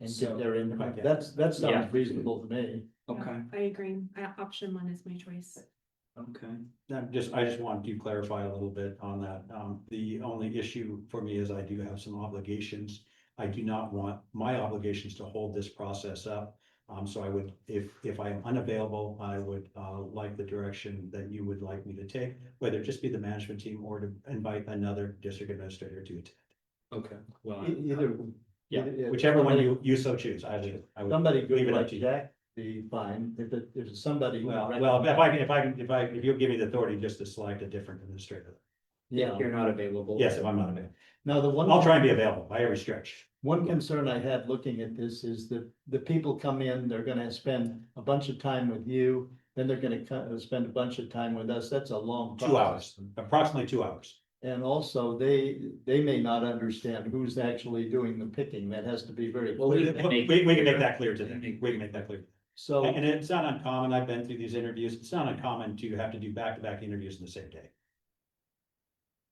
And So- get their input. Okay. That Yeah. sounds reasonable to me. Okay, I agree. Option 1 is my choice. okay. I just want to clarify a little bit on that. The only issue for me is I do have some obligations. I do not want my obligations to hold this process up. So I would, if I am unavailable, I would, like the direction that you would like me to take, whether it just be the management team or to invite another district administrator to attend. Okay, well, Either. Yeah, Whichever one you so choose, I would. Somebody leave good it up like to you. Jack, be fine, if it's somebody. who Well, if you'll give me the authority just to select a different administrator. Yeah, if you're not available. Yes, if I'm not available. now the one. I'll try and be available by every stretch. One concern I had looking at this is that the people come in, they're gonna spend a bunch of time with you, then they're gonna spend a bunch of time with us, that's a long. 2 hours, approximately 2 hours. And also, they may not understand who's actually doing the picking, that has to be very Well, we clear. can make- We can make that clear today. We can make that clear. So, And it's not uncommon, I've been through these interviews, it's not uncommon to have to do back-to-back interviews in the same day.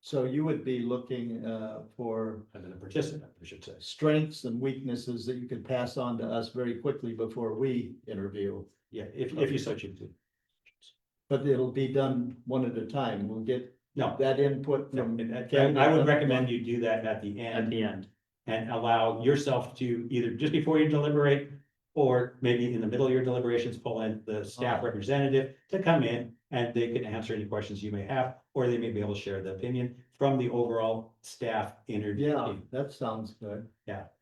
so you would be looking, for As a participant, I should say. strengths and weaknesses that you could pass on to us very quickly before we interview. Yeah, if you so choose. But it'll be done one at a time, we'll get No, that input from. I would recommend you do that at the At end the end. and allow yourself to either just before you deliberate. Or maybe in the middle of your deliberations, pull in the staff representative to come in and they can answer any questions you may have. Or they may be able to share the opinion from the overall staff interview Yeah, team. that sounds good.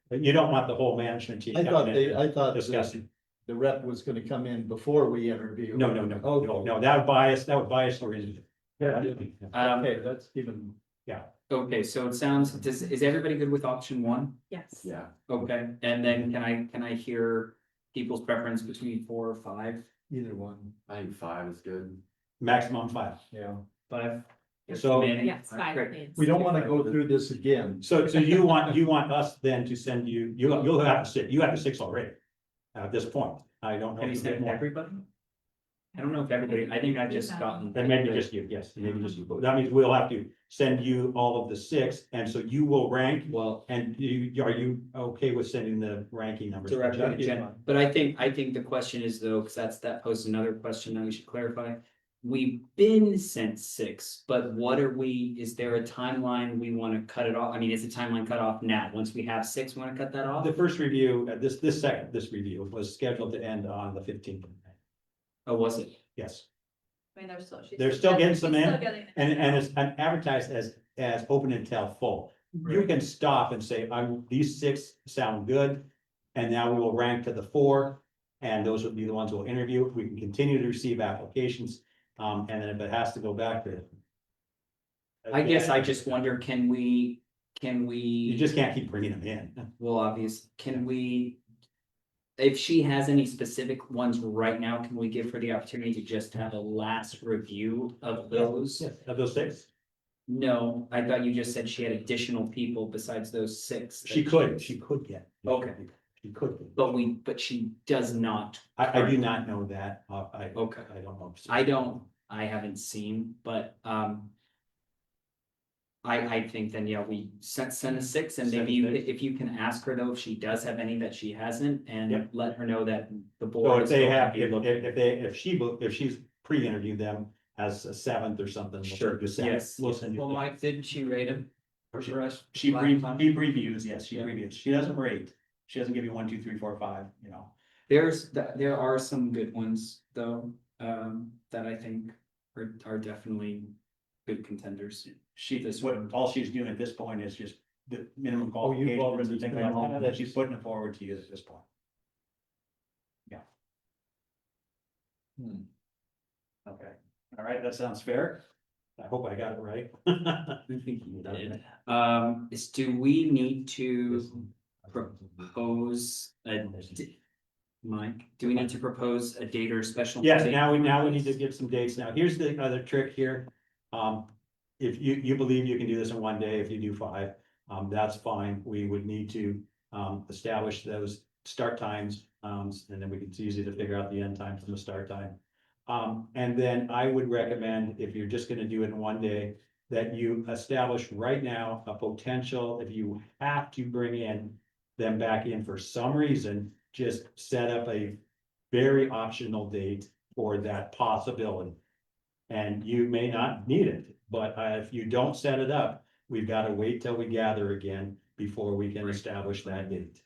But you don't want the whole management team. I thought coming in I thought Discussing. the rep was gonna come in before we interview. No, that would bias the reason. Okay, that's even. Okay, so it sounds, is everybody good with option 1? Yes. Yeah, Okay, and then can I hear people's preference between 4 or 5? Either one, I think 5 is good. Maximum 5. yeah. 5? So- Manny? Yes, 5 Great. please. We don't wanna go through this again. So you want us then to send you'll have to sit, you have to 6 already. At this point, I don't know. Can you if you send get more. everybody? I don't know if everybody, I think I've just gotten. Then maybe just you, yes, maybe just you, but that means we'll have to send you all of the 6, and so you will rank. Well, And are you okay with sending the ranking numbers? directly to Jen, but I think the question is though, because that poses another question that we should clarify. We've been sent 6, but what are we, is there a timeline we want to cut it off? I mean, is the timeline cut off now? Once we have 6, we want to cut that off? The first review, this review was scheduled to end on the 15th of May. Oh, was it? Yes, I mean, They're still getting some she's in, still getting it. and it's advertised as open until full. You can stop and say, these 6 sound good, and now we will rank to the 4. And those would be the ones we'll interview. We can continue to receive applications, and then if it has to go back to. I guess I just wonder, can we, You just can't keep bringing them in. well, can we? If she has any specific ones right now, can we give her the opportunity to just have a last review of those? Of those 6, No, I thought you just said she had additional people besides those 6. that she could get. Okay. She could. Get. But she does not. I do not know that. Okay. I don't know. I haven't seen, but, I think then, yeah, we send a 6 and Send maybe a 6. if you can ask her though, if she does have any that she hasn't and Yep. let her know that the So board. if is they going to have, be looking- if she's pre-interviewed them as a 7th or something. we'll Sure, send you 7th. yes. We'll send you. Well, Mike, didn't she rate him for us? She last time? reviews, yes, she reviews. She doesn't rate. She doesn't give you 1, 2, 3, 4, 5, you know. There are some good ones though, that I think are definitely good contenders. All she's doing at this point is just the minimum Oh, you've qualifications already and things done like all that, this. that she's putting it forward to you at this point. Yeah. Okay, all right, that sounds fair. I hope I got it right. I think you did. Do we need to propose Mike, do we need to propose a date or a special? Yes, date? now we need to get some dates. Now, here's the other trick here. If you believe you can do this in one day, if you do 5, that's fine. We would need to establish those start times And then it's easy to figure out the end time from the start time. And then I would recommend, if you're just gonna do it in one day, that you establish right now a potential, if you have to bring in them back in for some reason, just set up a very optional date for that possibility. And you may not need it, but if you don't set it up, we've got to wait till we gather again before we can Right. establish that date.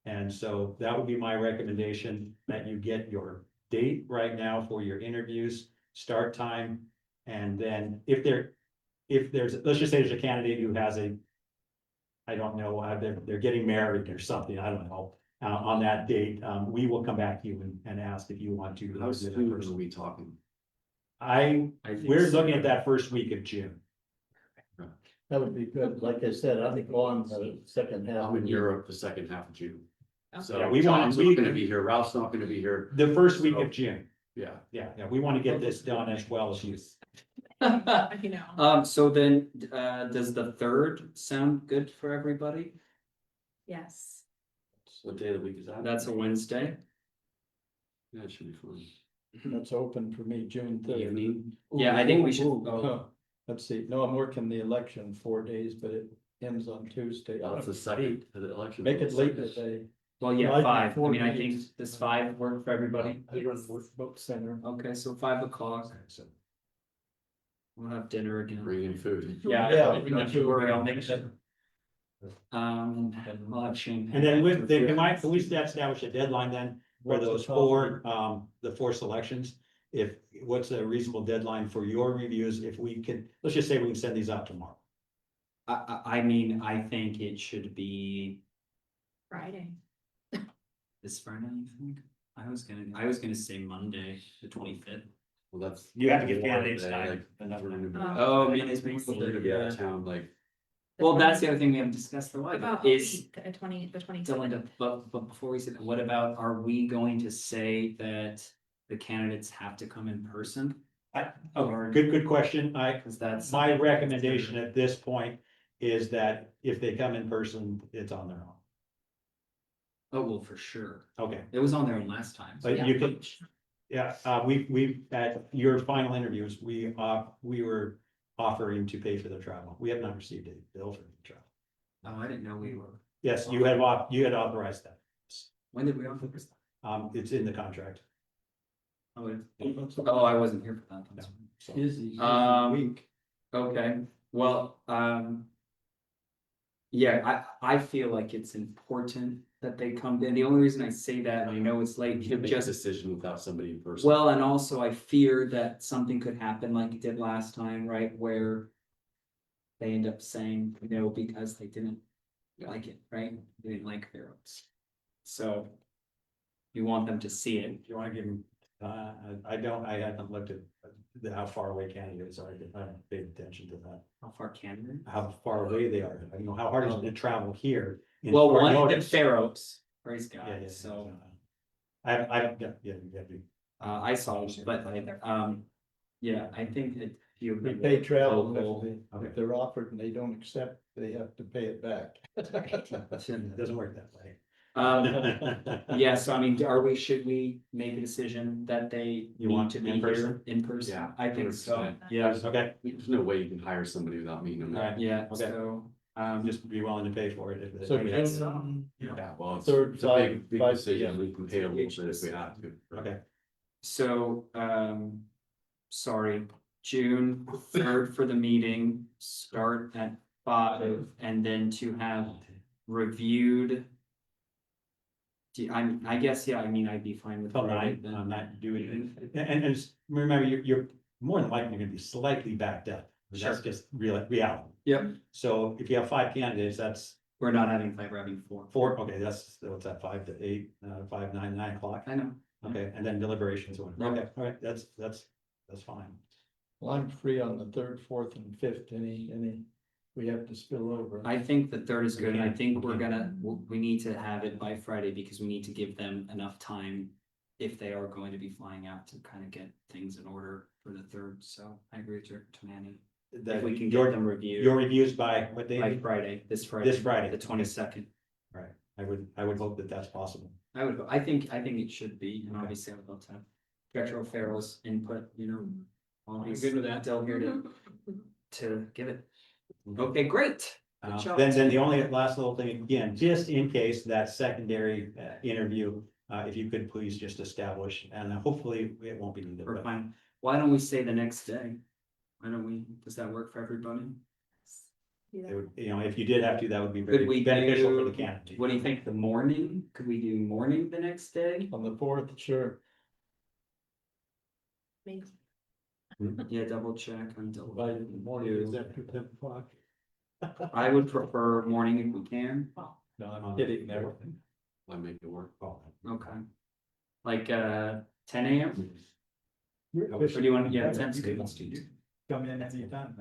And so that would be my recommendation, that you get your date right now for your interviews, start time. And then if there's, let's just say there's a candidate who has I don't know, they're getting married or something, I don't know. On that date, we will come back to you and ask if you want to. How soon are we talking? I think We're so. looking at that first week of June. That would be good. Like I said, I'm gone the second half. I'm in Europe the second half of June. Okay. So Yeah, we want- John's not gonna be here, Ralph's not gonna be here, The first week of June. yeah. Yeah, we want to get this done as well as you. You know. So then, does the third sound good for everybody? Yes. What day of the week is that? That's a Wednesday. Yeah, it should be fun. That's open for me, June third. Evening, Yeah, I think we should- Ooh, oh. Let's see, no, I'm working the election 4 days, but it ends on Tuesday. that's the second, the election. Make it late today. Well, yeah, Like 5. I four mean, I think, days. does 5 work for everybody? I run vote center. Okay, so 5 o'clock. We'll have dinner again. Bring in food. Yeah, Yeah. don't you worry, I'll make sure. We'll have champagne. And then with, can we establish a deadline then for What's the those top? the 4 selections? What's a reasonable deadline for your reviews? If we can, let's just say we can send these out tomorrow. I mean, I think it should be Friday. this Friday, you think? I was gonna say Monday, the 25th. Well, that's. You have to give more candidates than, time. like, we're gonna be- Oh, man, it's We're gonna be out of town, like, Well, that's the other thing we haven't discussed the About is, the 20. Dylan, but before we say that, what about, are we going to say that the candidates have to come in person? Oh, good question. Cause that's. My recommendation at this point is that if they come in person, it's on their own. Oh, well, for sure. Okay, It was on their own last time. so but yeah. you can, yeah, we, at your final interviews, we were offering to pay for their travel. We have not received a bill for the travel. Oh, I didn't know we were. Yes, you had authorized that. When did we offer this? It's in the contract. Oh, yeah. Oh, I wasn't here for that. No. So, Busy week. Okay, well, yeah, I feel like it's important that they come in. The only reason I say that, and I know it's late, you can make a just, decision without somebody in person. well, and also I fear that something could happen like it did last time, right, where they end up saying no because they didn't like it, right? They didn't like their oats. So you want them to see it. if you wanna give them, I haven't looked at how far away candidates are. I haven't paid attention to that. How far can they? How far away they are. I don't know how hard is it to travel here. in Well, short one in notice? Fair Oaks, praise Yeah, God, yeah, so. yeah. I saw it, but yeah, I think that you. We pay travel, Local. if they're offered and they don't accept, they have to pay it back. It doesn't work that way. Yeah, so I mean, should we make a decision that they You need want to in be here person? in person? Yeah, I think so, 100%. yeah, Okay, There's no way you can hire somebody without meeting them. Alright. yeah, Okay. so, just be willing to pay for it. if- So I mean, that's- Yeah, well, it's Third, it's a big 5 decision, PM. we can pay a little bit if we have to. Okay, so, sorry, June 3rd for the meeting, start at 5, and then to have reviewed. I guess, yeah, I mean, I'd be fine with. till Friday 9, then. I'm not doing it. And just remember, you're more than likely gonna be slightly backed up. That's Sure. just reality. Yep, So if you have 5 candidates, that's we're not having 5, we're having 4. 4, okay, what's that, 5 to 8, 5, 9, 9 o'clock? I know. Okay, and then deliberations, okay, Yeah. all right, that's fine. Well, I'm free on the 3rd, 4th and 5th, any, we have to spill over. I think the 3rd is good, and I think We we're can. we need to have it by Friday because we need to give them enough time. If they are going to be flying out to kind of get things in order for the 3rd, so I agree with Manny. If we can get them Your reviewed reviews by what by day? Friday, this Friday. This Friday. The 22nd. I would hope that that's possible. I think it should be, and obviously I would love to have Petro Farrell's input, you know. Always good with that. Still here to give it. Okay, great. Good job. Then the only last little thing, again, just in case that secondary interview, if you could please just establish, and hopefully it won't be needed. We're but- fine. Why don't we say the next day? Why don't we, does that work for everybody? It would, you know, if you did have to, that would be Could we very beneficial for do- the candidate. What do you think, the morning? Could we do morning the next day? On the fourth, sure. Yeah, double check on double. By the morning, is after 10 o'clock? I would prefer morning if we can. No, I'm kidding there. I make it work. Okay. Like 10 AM? Or do you want, yeah, 10's good, let's do. Come in any time.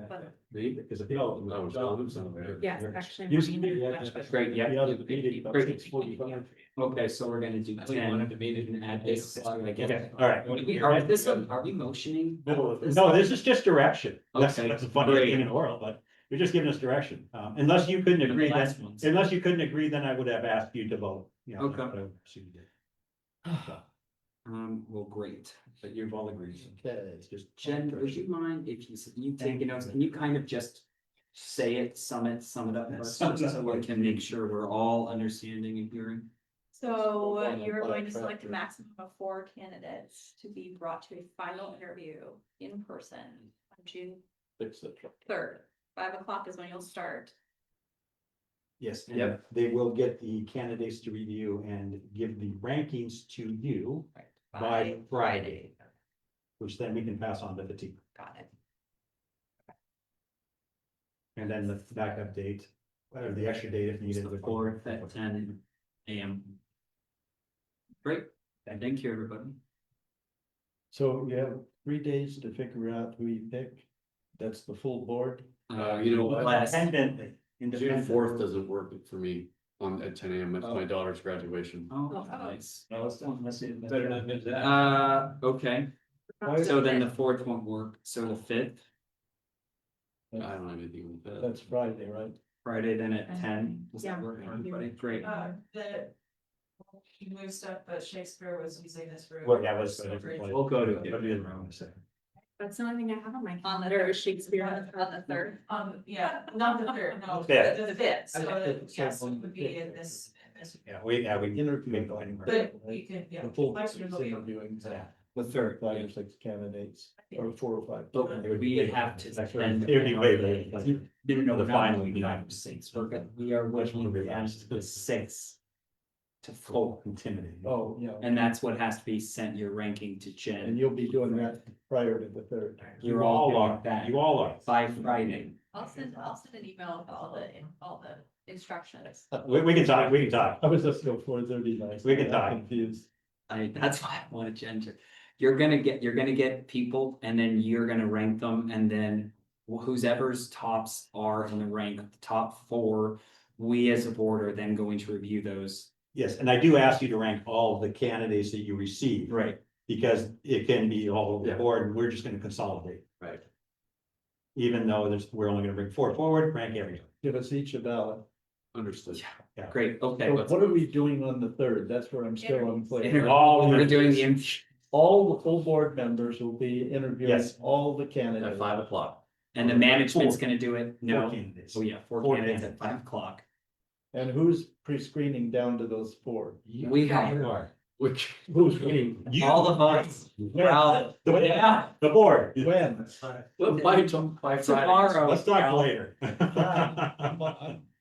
Because if Oh, it's not there. Yes, actually. Used to be, morning. yeah. That's great, yeah. The other meeting, about Great. 6:45. Okay, so we're gonna do We wanted 10 to meet it and add this. so I get- Okay, all right. Are we motioning? No, this is just direction. That's Okay, the funniest great. thing in the world, but you're just giving us direction. Unless you couldn't And the agree, then, last ones. unless you couldn't agree, then I would have asked you to vote. You know, Okay. but I assume you did. Well, great. But you've all agreed. Okay. It's just. Jen, would you mind if you take notes, can you kind of just say it, sum it up for us, just so we can make sure we're all understanding and hearing? So you're going to select a maximum of 4 candidates to be brought to a final interview in person on June Fix the truck. 3rd. 5 o'clock is when you'll start. Yes, and Yep. they will get the candidates to review and give the rankings to you by Friday, which then we can pass on to the team. Got it. And then the backup date, or the extra date if It's needed. the would- 4th at 10 AM. Great, thank you, everybody. So you have 3 days to figure out who you pick. That's the full board. You know what? Last, Independently. June Independently. 4th doesn't work for me at 10 AM. It's my daughter's graduation. oh, nice. Better not miss that. Okay, so then the 4th won't work, so the 5th, I don't have anything with that. That's Friday, right? Friday then at 10, does that Yeah. work for everybody? Great. You moved stuff, but Shakespeare was using this room. Well, yeah, let's. We'll go to it. It'll be in the room in a second. That's the only thing I have on my On the calendar, third. is Shakespeare. On the 3rd. Yeah, not the 3rd, no, Yeah. the 5th, so Okay. yes, it would be in this. Yeah, we Interview. can go anywhere. But you can, yeah. The full like, board's you'll be- interviewing. The third. 5 or 6 candidates, or 4 or 5. But we have to spend. It would be way later. No, The final would be would be 6, we are working as the 6th. To full, Intimidating. Oh, yeah. and that's what has to be sent your ranking to And Jen. you'll be doing that prior to the 3rd. You're all are, doing that you all are. by Friday. I'll send an email with all the instructions. We can talk, we can talk. I was just go 4:30. We can talk. Confused. That's why I wanted Jen to, you're gonna get people and then you're gonna rank them and then whoever's tops are in the rank, the top 4, we as a board are then going to review those. Yes, and I do ask you to rank all of the candidates that you receive. Right. Because it can be all over the Yeah. board, and we're just gonna consolidate. Right. Even though we're only gonna bring 4 forward, rank everyone. Give us each a ballot. Understood. Great, okay. So what are we doing on the 3rd? That's where I'm still unclear. We're doing the, All the full board members will be interviewing Yes. all the candidates. At 5 o'clock. and the management's gonna do it, 4 no, candidates. oh yeah, 4 4 candidates at candidates. 5 o'clock. And who's pre-screening down to those 4? We have Which, Who's we? all of us, Ralph, The, yeah, the board. When? by Friday. tomorrow. Let's talk Ralph. later.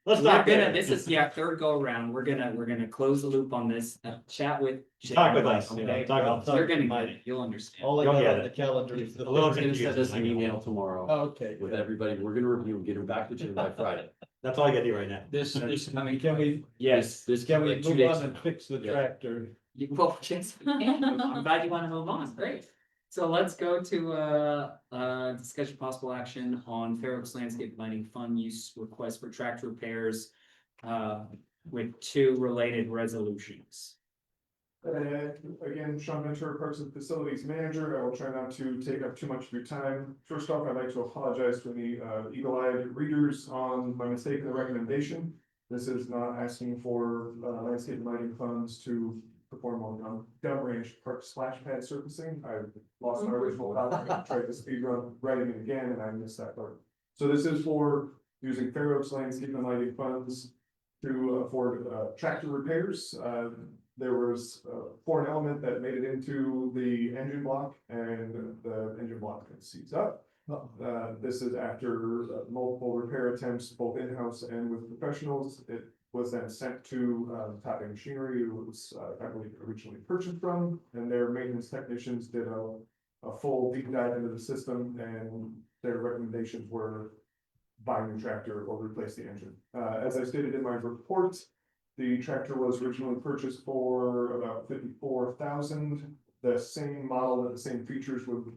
Let's We're talk. gonna, later. this is, yeah, 3rd go around, we're gonna close the loop on this, chat with. Talk with us. Okay, Talk with us. you're gonna get it, you'll understand. All I You'll got get on the it. calendar is the. A little I'm gonna send us an confusing. email tomorrow Okay. with everybody. We're gonna review and get them back to Jim by Friday. That's all I got to do right now. This coming. Can we, Yes, This can we like 2 move days. on and fix the Yeah. tractor? well, Jason, I'm glad you wanna move on, great. So let's go to discussion possible action on Fair Oaks Landscape Lighting Fund use request for tractor repairs. With 2 related resolutions. Again, Sean Ventura, Parks and Facilities Manager. I will try not to take up too much of your time. First off, I'd like to apologize to the eagle-eyed readers on my mistake in the recommendation. This is not asking for landscape lighting funds to perform on downrange park splash pad surfacing. I lost my original copy, I tried to speed run writing it again, and I missed that part. So this is for using Fair Oaks landscape and lighting funds to afford tractor repairs. There was foreign element that made it into the engine block, and the engine block seized up. This is after multiple repair attempts, both in-house and with professionals. It was then sent to Tapping Machinery, who was, I believe, originally purchased from, and their maintenance technicians did a full deep dive into the system, and their recommendations were buy a new tractor or replace the engine. As I stated in my report, the tractor was originally purchased for about $54,000. The same model and the same features would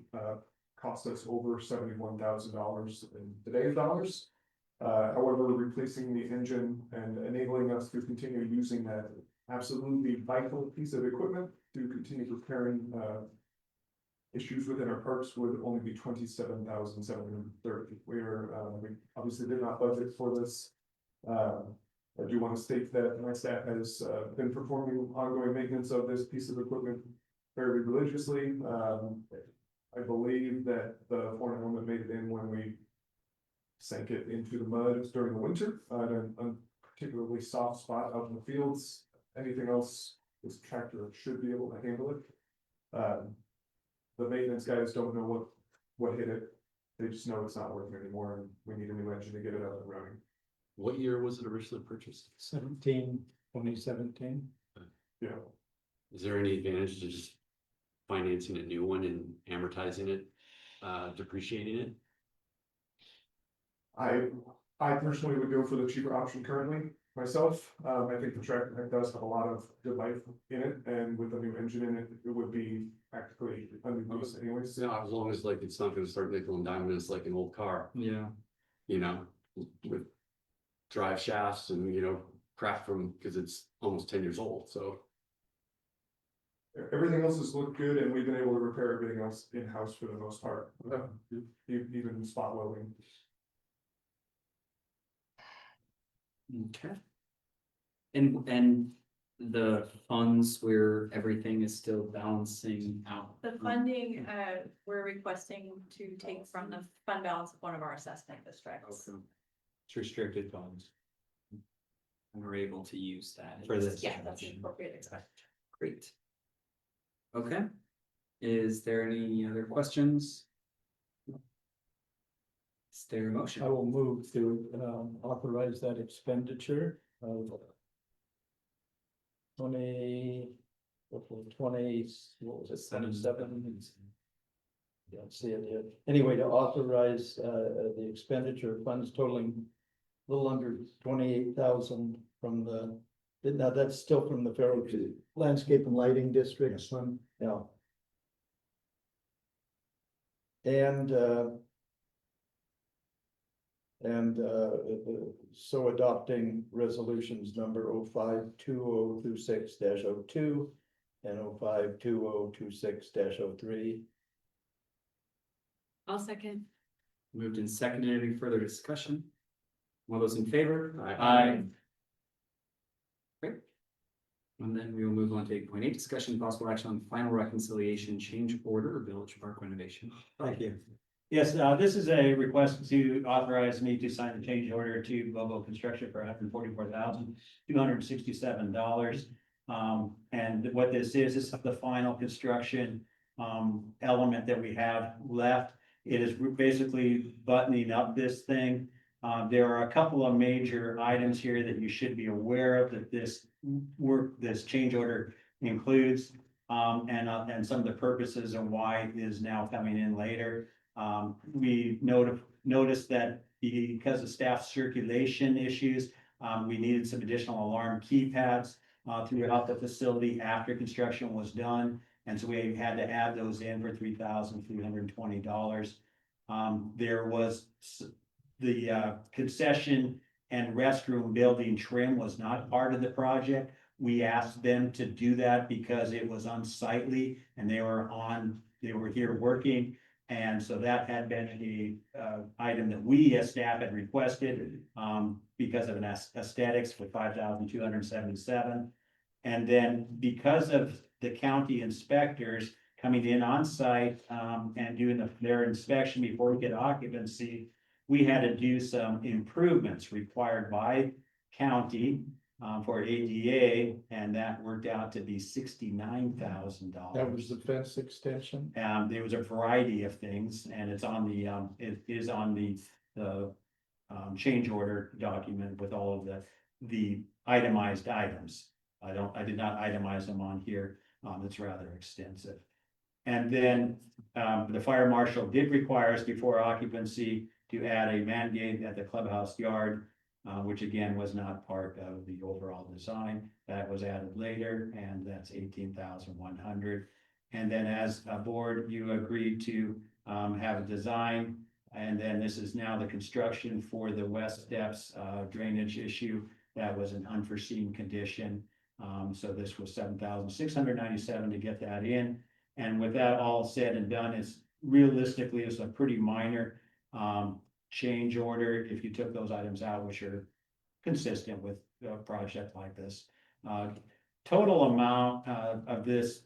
cost us over $71,000 in today's dollars. However, replacing the engine and enabling us to continue using that absolutely vital piece of equipment to continue repairing issues within our parks would only be $27,730. We obviously did not budget for this. I do want to state that my staff has been performing ongoing maintenance of this piece of equipment fairly religiously. I believe that the foreign element made it in when we sank it into the mud during the winter, a particularly soft spot out in the fields. Anything else, this tractor should be able to handle it. The maintenance guys don't know what hit it. They just know it's not working anymore, and we need a new engine to get it up and running. What year was it originally purchased? 2017. Yeah. Is there any advantage to just financing a new one and amortizing it, depreciating it? I personally would go for the cheaper option currently myself. I think the tractor does have a lot of good life in it, and with a new engine in it, it would be practically unused anyways. Yeah, as long as like it's not gonna start nickel and diming us like an old car, Yeah. you know, with drive shafts and, you know, crap from, because it's almost 10 years old, so. Everything else has looked good, and we've been able to repair everything else in-house for the most part. Even spot welding. Okay. And the funds where everything is still balancing out. The funding, we're requesting to take from the fund balance of one of our assessment districts. Okay. It's restricted funds. And we're able to use that. For this. Yeah, that's an appropriate expenditure. Great. Okay, is there any other questions? Is there a motion? I will move to authorize that expenditure of 20, what was it, 27? Don't see it here. Anyway, to authorize the expenditure of funds totaling a little under 28,000 from the, now that's still from the Fair Oaks Landscape and Lighting District, yeah. and so adopting resolutions number 052026-02 and 052026-03. I'll second. Moved and seconded, any further discussion? All those in favor? Aye. Great. And then we will move on to 8.8, discussion and possible action on final reconciliation change order, Village Park renovation. Thank you. Yes, this is a request to authorize me to sign the change order to Bobo Construction for $144,267. And what this is the final construction element that we have left. It is basically buttoning up this thing. There are a couple of major items here that you should be aware of that this change order includes, and some of the purposes and why it is now coming in later. We noticed that because of staff circulation issues, we needed some additional alarm keypads throughout the facility after construction was done. And so we had to add those in for $3,320. There was the concession and restroom building trim was not part of the project. We asked them to do that because it was unsightly and they were here working. And so that had been a item that we as staff had requested, because of an aesthetics for 5,277. And then because of the county inspectors coming in on site, and doing their inspection before we get occupancy, we had to do some improvements required by county, for ADA, and that worked out to be $69,000. That was the fence extension? There was a variety of things, and it's on the, it is on the change order document with all of the itemized items. I did not itemize them on here, it's rather extensive. And then, the fire marshal did require us before occupancy to add a man gate at the clubhouse yard, which again was not part of the overall design. That was added later, and that's 18,100. And then as a board, you agreed to have a design, and then this is now the construction for the west steps drainage issue. That was an unforeseen condition. So this was 7,697 to get that in. And with that all said and done, it's realistically, it's a pretty minor change order if you took those items out, which are consistent with a project like this. Total amount of this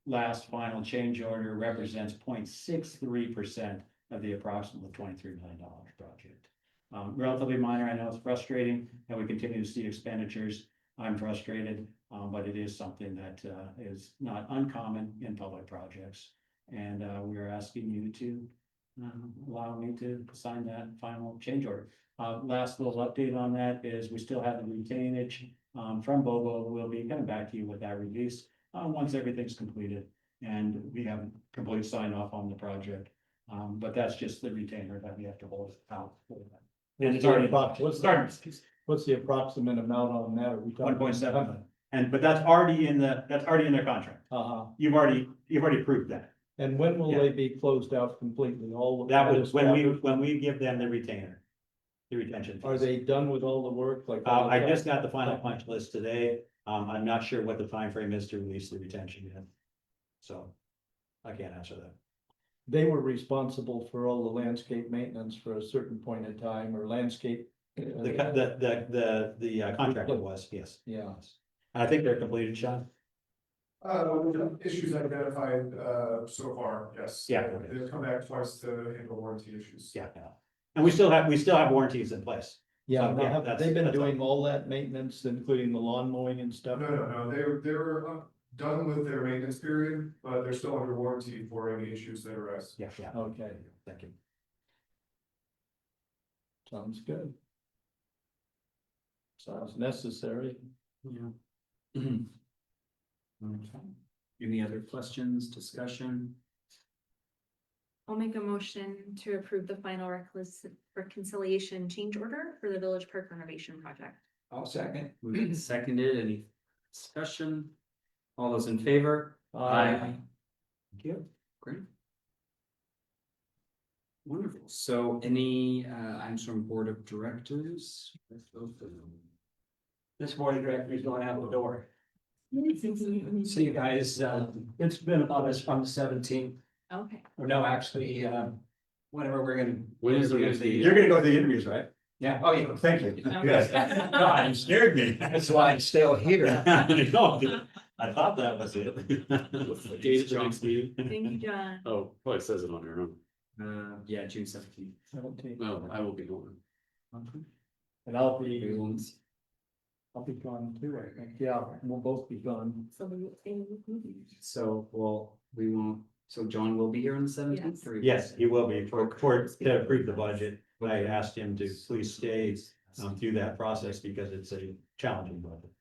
last final change order represents 0.63% of the approximately $23 million project. Relatively minor, I know it's frustrating, and we continue to see expenditures. I'm frustrated, but it is something that is not uncommon in public projects. And we're asking you to allow me to sign that final change order. Last little update on that is we still have the retainage from Bobo. We'll be coming back to you with that release once everything's completed and we have complete sign off on the project. But that's just the retainer that we have to hold out for that. And it's already What's the approximate amount on that? Are we talking 1.7, and but that's already in the contract. You've already approved that. And when will they be closed out completely? All of That was is when covered? we give them the retainer, the retention. Are fees. they done with all the work? Like I just got the final punch list today. I'm not sure what the time frame is to release the retention yet. So I can't answer that. They were responsible for all the landscape maintenance for a certain point in time, or landscape. The contractor was, yes. Yeah. I think they're completed, Sean. Issues identified, so far, yes. Yeah. They've come back twice to handle warranty issues. Yeah. And we still have warranties in place. Yeah, So, that's- they've been that's doing all that maintenance, including the lawn mowing and stuff. No, they're done with their maintenance period, but they're still under warranty for any issues that arise. Yeah. Okay, Thank you. sounds good. Sounds necessary. Yeah. Okay. Any other questions, discussion? I'll make a motion to approve the final reconciliation change order for the Village Park renovation project. I'll second. Moved and seconded, any discussion? All those in favor? Thank you, great. Wonderful, so any items from Board of Directors? This board of directors going out the door. See you guys, it's been about us from the 17th, Okay. or no, actually, whenever we're gonna. When is the- You're gonna go to the interviews, right? Yeah, oh, yeah, thank you. Yes. God, You scared me. that's why I'm still here. I thought that was it. What's the date of the next meeting? Thank you, John. Oh, well, it says it on here, huh? Yeah, June 17th. 17. No, I will be going. And I'll We be will- gone too, I think. Yeah, we'll both be gone. So, well, we won't, so John will be here on the 17th? or- Yes, he will be to approve the budget. I asked him to please stay through that process because it's a challenging budget.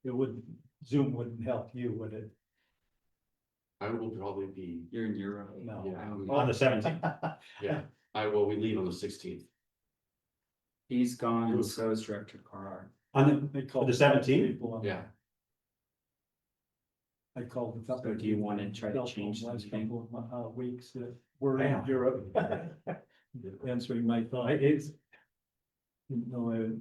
It would, Zoom wouldn't help you, would it? I will probably be, You're in Europe. No. Yeah. On the 17th. yeah, we leave on the 16th. He's gone, and so is Director Carr. On They called the 17th? people on- Yeah, I called a couple. So do you want to try to change last something? couple of weeks that we're in Wow. Europe? Answering my thought is. No,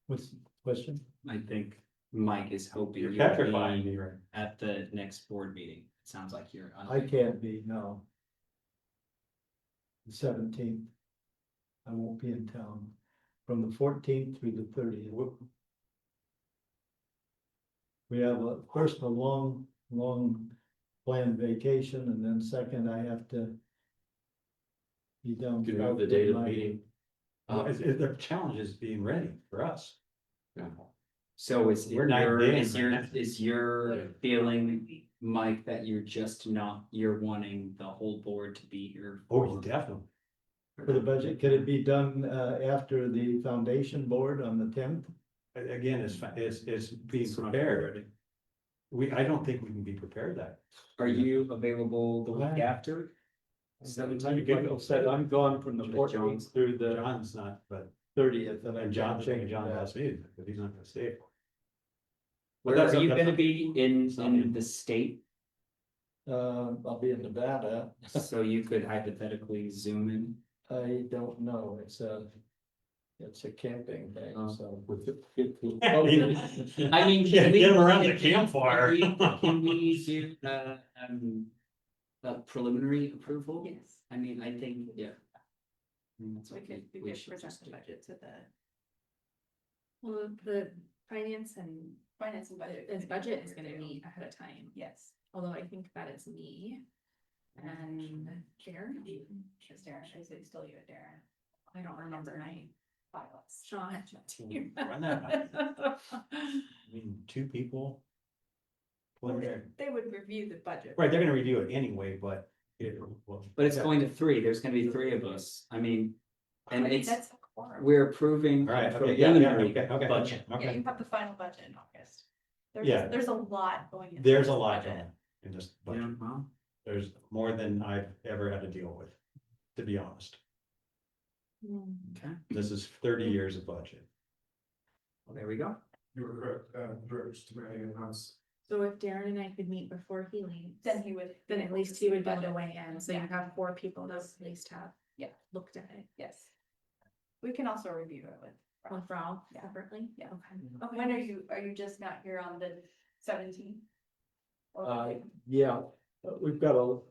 what's the question? I think Mike is hoping You're you'll petrifying be me, right? at the next board meeting. It sounds like you're. I can't be, no. the 17th. I won't be in town from the 14th through the 30th. We have first a long planned vacation, and then second, I have to be down. You can move the date of the meeting. The challenge is being ready for us. Yeah. So We're 9 days right now. is your feeling, Mike, that you're wanting the whole board to be here? Oh, definitely. For the budget, could it be done after the foundation board on the 10th? Again, it's being prepared. I don't think we can be prepared that. Are you available the week Wow. after? Like I said, I'm gone from the 14th through the John's not, but 30th, and and John has me, but he's not gonna stay. Where that's- are you that's- gonna be in Something. the state? I'll be in Nevada. So you could hypothetically zoom in? I don't know, it's a camping thing, Oh. so. I mean, Yeah, can we? get 'em around the can we- campfire. Can we do, a preliminary approval? Yes. I mean, I think, yeah. I mean, that's We what could, we we could should present just the do. budget to the Well, the finance and finance and budget. his committee budget is review. gonna meet ahead of time, Yes. although I think that it's me. And Sharon, It's Darren, is it still you and Darren? I don't remember. My files. Sean. Run that by. I mean, 2 people. Preliminary. They would review the budget. Right, they're gonna review it anyway, but But it's yeah. going to 3, there's gonna be 3 of us, I mean, and it's, That's a quorum. we're approving. All right, a okay, yeah, preliminary okay, budget. Yeah, okay. you have the final budget in August. Yeah. There's a lot going in. There's a lot going budget. on in this Yeah, budget. well, There's more than I've ever had to deal with, to be honest. okay, This is 30 years of budget. well, there we go. You were correct, George, to bring in house. So if Darren and I could meet before he leaves, Then he would. then be at able least to he see would the be able to budget. weigh in, so you Yeah. have 4 people to at least have. Yeah. Looked at it. Yes. We can also review it with. With Ralph Yeah. separately? Yeah. Okay. When are you just not here on the 17th? Yeah, we've got a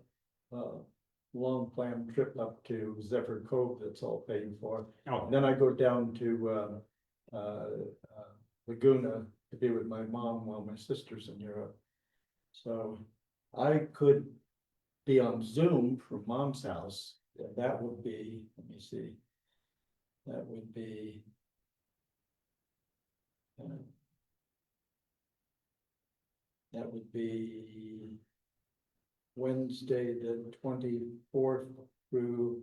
long planned trip up to Zephyr Cove that's all paid for. Oh, And then I go down to Laguna to be with my mom while my sister's in Europe. So I could be on Zoom from mom's house. That would be, let me see. That would be. That would be Wednesday, the 24th through.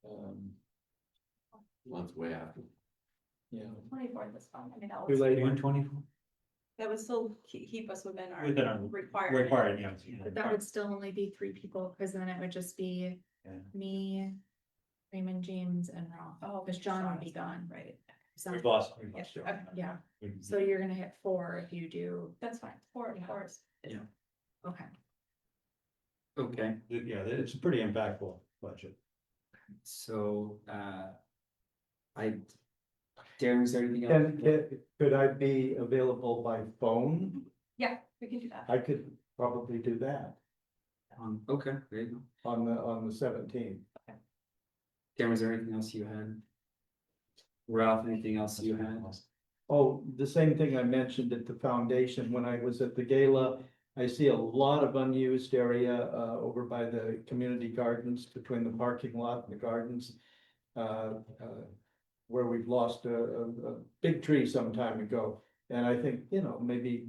Um, Months way after. yeah, 24th is fine. I mean, that too was, late. 124? that would still keep us within our Within our requirement. Required, yeah. But that would still only be 3 people, because then it would just be Yeah. me, Raymond, James, and Ralph. Oh, Because John would be is gone, gone. Right. So, We've lost. Yeah, okay. yeah, so you're gonna hit 4 if you do, That's fine. Four. Yeah. okay. Okay, Yeah, it's a pretty impactful budget. so, Darren, is there anything else? And could I be available by phone? Yeah, we can do that. I could probably do that Okay, there you go. on the 17th. Darren, is there anything else you had? Ralph, anything else you had? Oh, the same thing I mentioned at the foundation when I was at the gala. I see a lot of unused area over by the community gardens, between the parking lot and the gardens. Where we've lost a big tree some time ago. And I think, maybe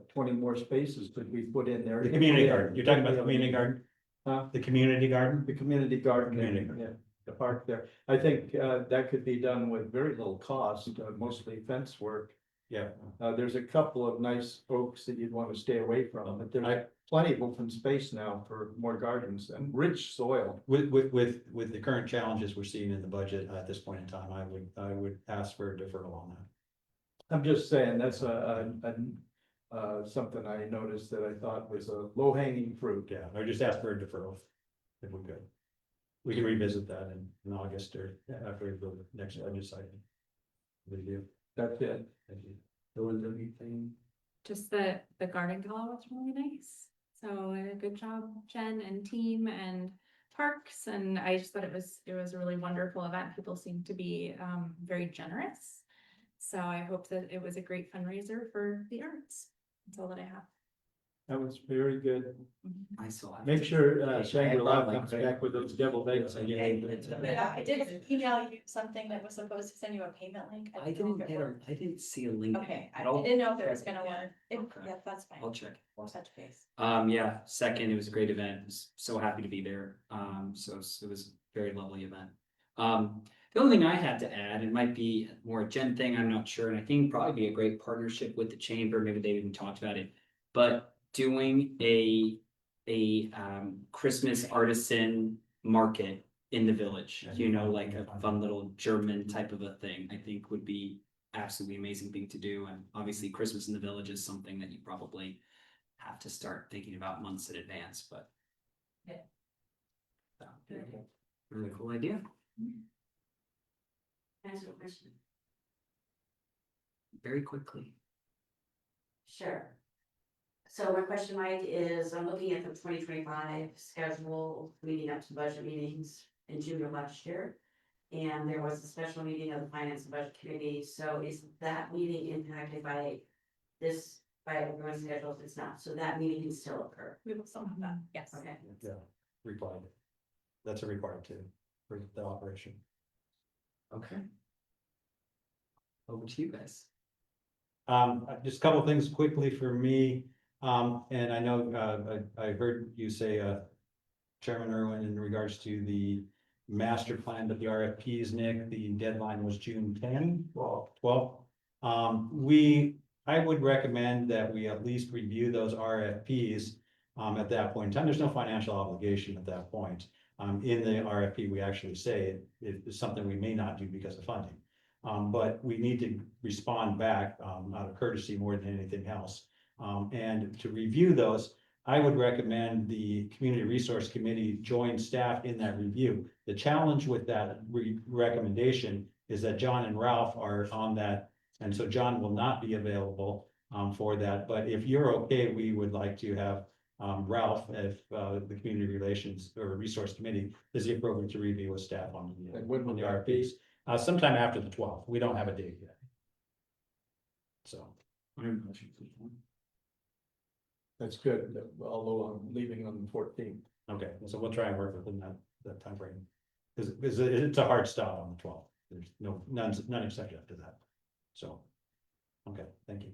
20 more spaces could be put in there. The community garden, you're talking about the community garden? Huh? The community garden? The community garden, Community garden. yeah, the park there. I think that could be done with very little cost, mostly fence work. Yeah. There's a couple of nice oaks that you'd want to stay away from, but there's plenty of open space now for more gardens and rich soil. With the current challenges we're seeing in the budget at this point in time, I would ask for a deferral on that. I'm just saying, that's something I noticed that I thought was a low hanging fruit. Yeah, I would just ask for a deferral if we could. We can revisit that in August or after the next budget cycle. Good deal. That's it. Thank you. There was anything? Just the garden gala was really nice, so a good job, Jen and team and parks, and I just thought it was a really wonderful event. People seem to be very generous. So I hope that it was a great fundraiser for the arts. That's all that I have. That was very good. I still have. Make sure, I had a Shangri-La lot of, comes like, back with those deviled eggs again. I did email you something that was supposed to send you a payment link. I don't know didn't if it get worked. I didn't see a link. Okay, I at all. didn't know if it was gonna work. Okay. Yeah, that's fine. I'll check. We'll touch base. Yeah, second, it was a great event. Was so happy to be there. So it was a very lovely event. The only thing I had to add, it might be more a Jen thing, I'm not sure, and I think probably be a great partnership with the chamber, maybe they even talked about it. But doing a Christmas artisan market in the village, you know, like a fun little German type of a thing, I think would be absolutely amazing thing to do. And obviously Christmas in the village is something that you probably have to start thinking about months in advance, but. Yeah. So, really cool idea. Answer a question. Very quickly. Sure. So my question, Mike, is I'm looking at the 2025 schedule leading up to budget meetings in June of last year. And there was a special meeting of the Finance and Budget Committee. So is that meeting impacted by this, by everyone's schedules? It's not. So that meeting can still occur. We will still have that, yes. Okay. Yeah, required. That's a required too, for the operation. Okay. Over to you guys. Just a couple of things quickly for me. And I know, I heard you say, Chairman Irwin, in regards to the master plan, but the RFPs, Nick, the deadline was June 12. I would recommend that we at least review those RFPs at that point in time. There's no financial obligation at that point. In the RFP, we actually say it is something we may not do because of funding. But we need to respond back out of courtesy more than anything else. And to review those, I would recommend the Community Resource Committee join staff in that review. The challenge with that recommendation is that John and Ralph are on that, and so John will not be available for that. But if you're okay, we would like to have Ralph, if the Community Relations or Resource Committee is the appropriate to review with staff on the RFPs. Sometime after the 12th. We don't have a date yet. So. That's good, although I'm leaving on the 14th. Okay, so we'll try and work within that time frame. Because it's a hard stop on the 12th. There's none exception after that. So, okay, thank you.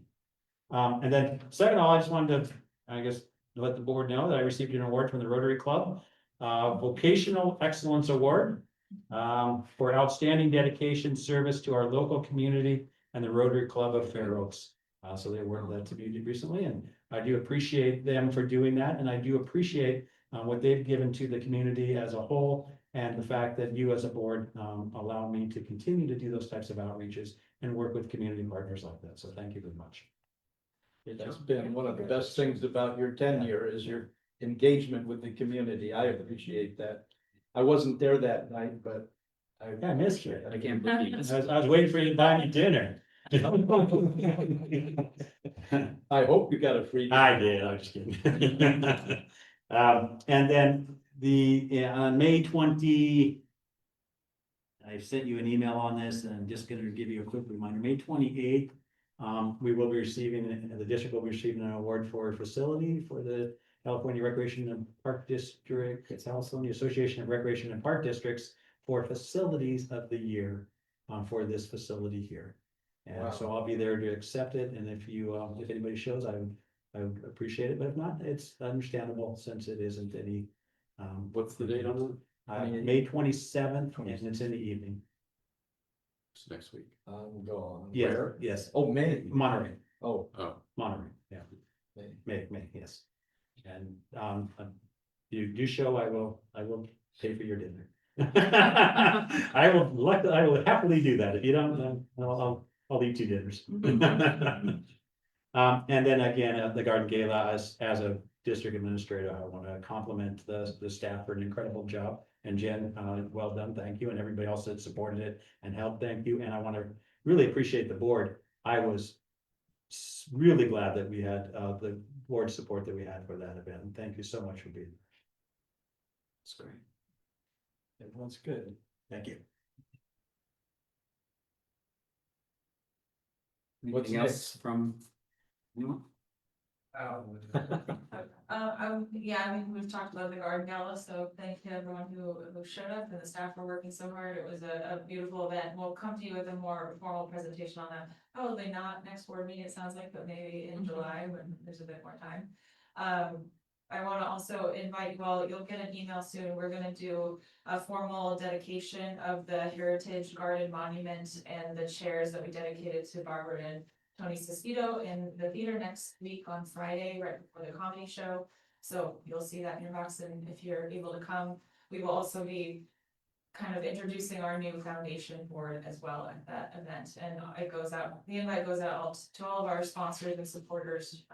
And then second of all, I just wanted to, I guess, let the board know that I received an award from the Rotary Club, Vocational Excellence Award, for outstanding dedication, service to our local community and the Rotary Club of Fair Oaks. So they awarded that to me recently, and I do appreciate them for doing that, and I do appreciate what they've given to the community as a whole, and the fact that you as a board allow me to continue to do those types of outreaches and work with community partners like that. So thank you very much. That's been one of the best things about your tenure is your engagement with the community. I appreciate that. I wasn't there that night, but I missed you. I can't believe it. I was waiting for you to buy me dinner. I hope you got a free. I did, I'm just kidding. And then on May 20. I sent you an email on this, and I'm just gonna give you a quick reminder, May 28th. We will be receiving, the district will be receiving an award for a facility for the California Recreation and Park District. It's also the Association of Recreation and Park Districts for Facilities of the Year for this facility here. And so I'll be there to accept it, and if you, if anybody shows, I would appreciate it, but if not, it's understandable since it isn't any. What's the date on that? May 27th, and it's in the evening. It's next week. I'm gone. Yes, Where? yes, Oh, May. Monterey, Oh, Monterey, yeah, May. May, yes. And you do show, I will pay for your dinner. I will happily do that. If you don't, then I'll eat 2 dinners. And then again, the Garden Gala, as a district administrator, I want to compliment the staff for an incredible job. And Jen, well done, thank you, and everybody else that supported it and helped, thank you. And I want to really appreciate the board. I was really glad that we had the board support that we had for that event. And thank you so much for being there. That's great. Everyone's good. Thank you. Anything else from anyone? Yeah, I mean, we've talked about the garden gala, so thank you to everyone who showed up and the staff were working so hard. It was a beautiful event. We'll come to you with a more formal presentation on that. Probably not next board meeting, it sounds like, but maybe in July when there's a bit more time. I want to also invite you all, you'll get an email soon. We're gonna do a formal dedication of the Heritage Garden Monument and the chairs that we dedicated to Barbara and Tony Sestito in the theater next week on Friday, right before the comedy show. So you'll see that in your box, and if you're able to come, we will also be kind of introducing our new foundation board as well at that event. And it goes out, the invite goes out to all of our sponsors and supporters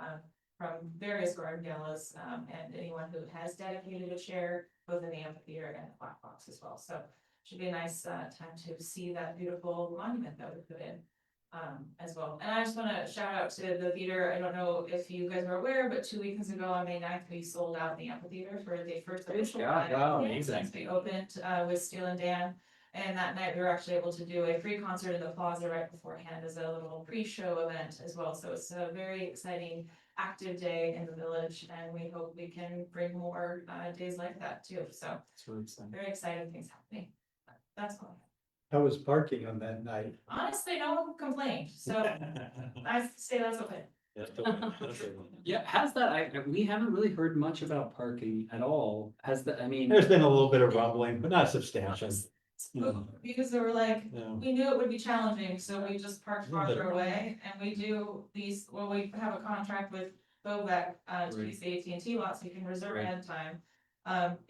from various garden galas, and anyone who has dedicated a chair, both in the amphitheater and the Black Box as well. So should be a nice time to see that beautiful monument that we put in. As well. And I just want to shout out to the theater. I don't know if you guys are aware, but 2 weekends ago on May 9th, we sold out the amphitheater for the first official job. night. Wow, Since amazing. we opened with Steele and Dan. And that night we were actually able to do a free concert in the plaza right beforehand as a little pre-show event as well. So it's a very exciting, active day in the village, and we hope we can bring more days like that too. So That's really exciting. very exciting things happening. That's all. How was parking on that night? Honestly, no one complained, so I say that's okay. Yeah, has that, we haven't really heard much about parking at all. Has that, I mean, There's been a little bit of rumbling, but not substantial. Because they were like, No. we knew it would be challenging, so we just parked farther away, and we do these, well, we have a contract with Bobek, to use the AT&T lots, you can reserve Right. ahead of time.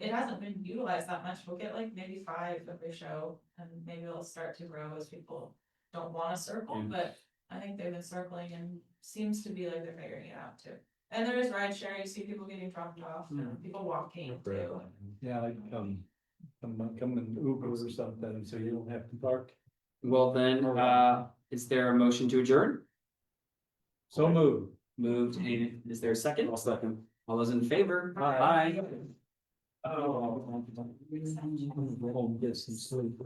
It hasn't been utilized that much, we'll get like maybe 5 every show, and maybe it'll start to grow as people don't wanna circle, Yeah. but I think they've been circling and seems to be like they're figuring it out too. And there is ride sharing, you see people getting dropped off, and people walking too. Yeah, like, come in Uber or something, so you don't have to park. well then, is there a motion to adjourn? So moved. Moved, and is there a second? I'll second. All those in favor? Aye. Aye. Oh. Get some sleep.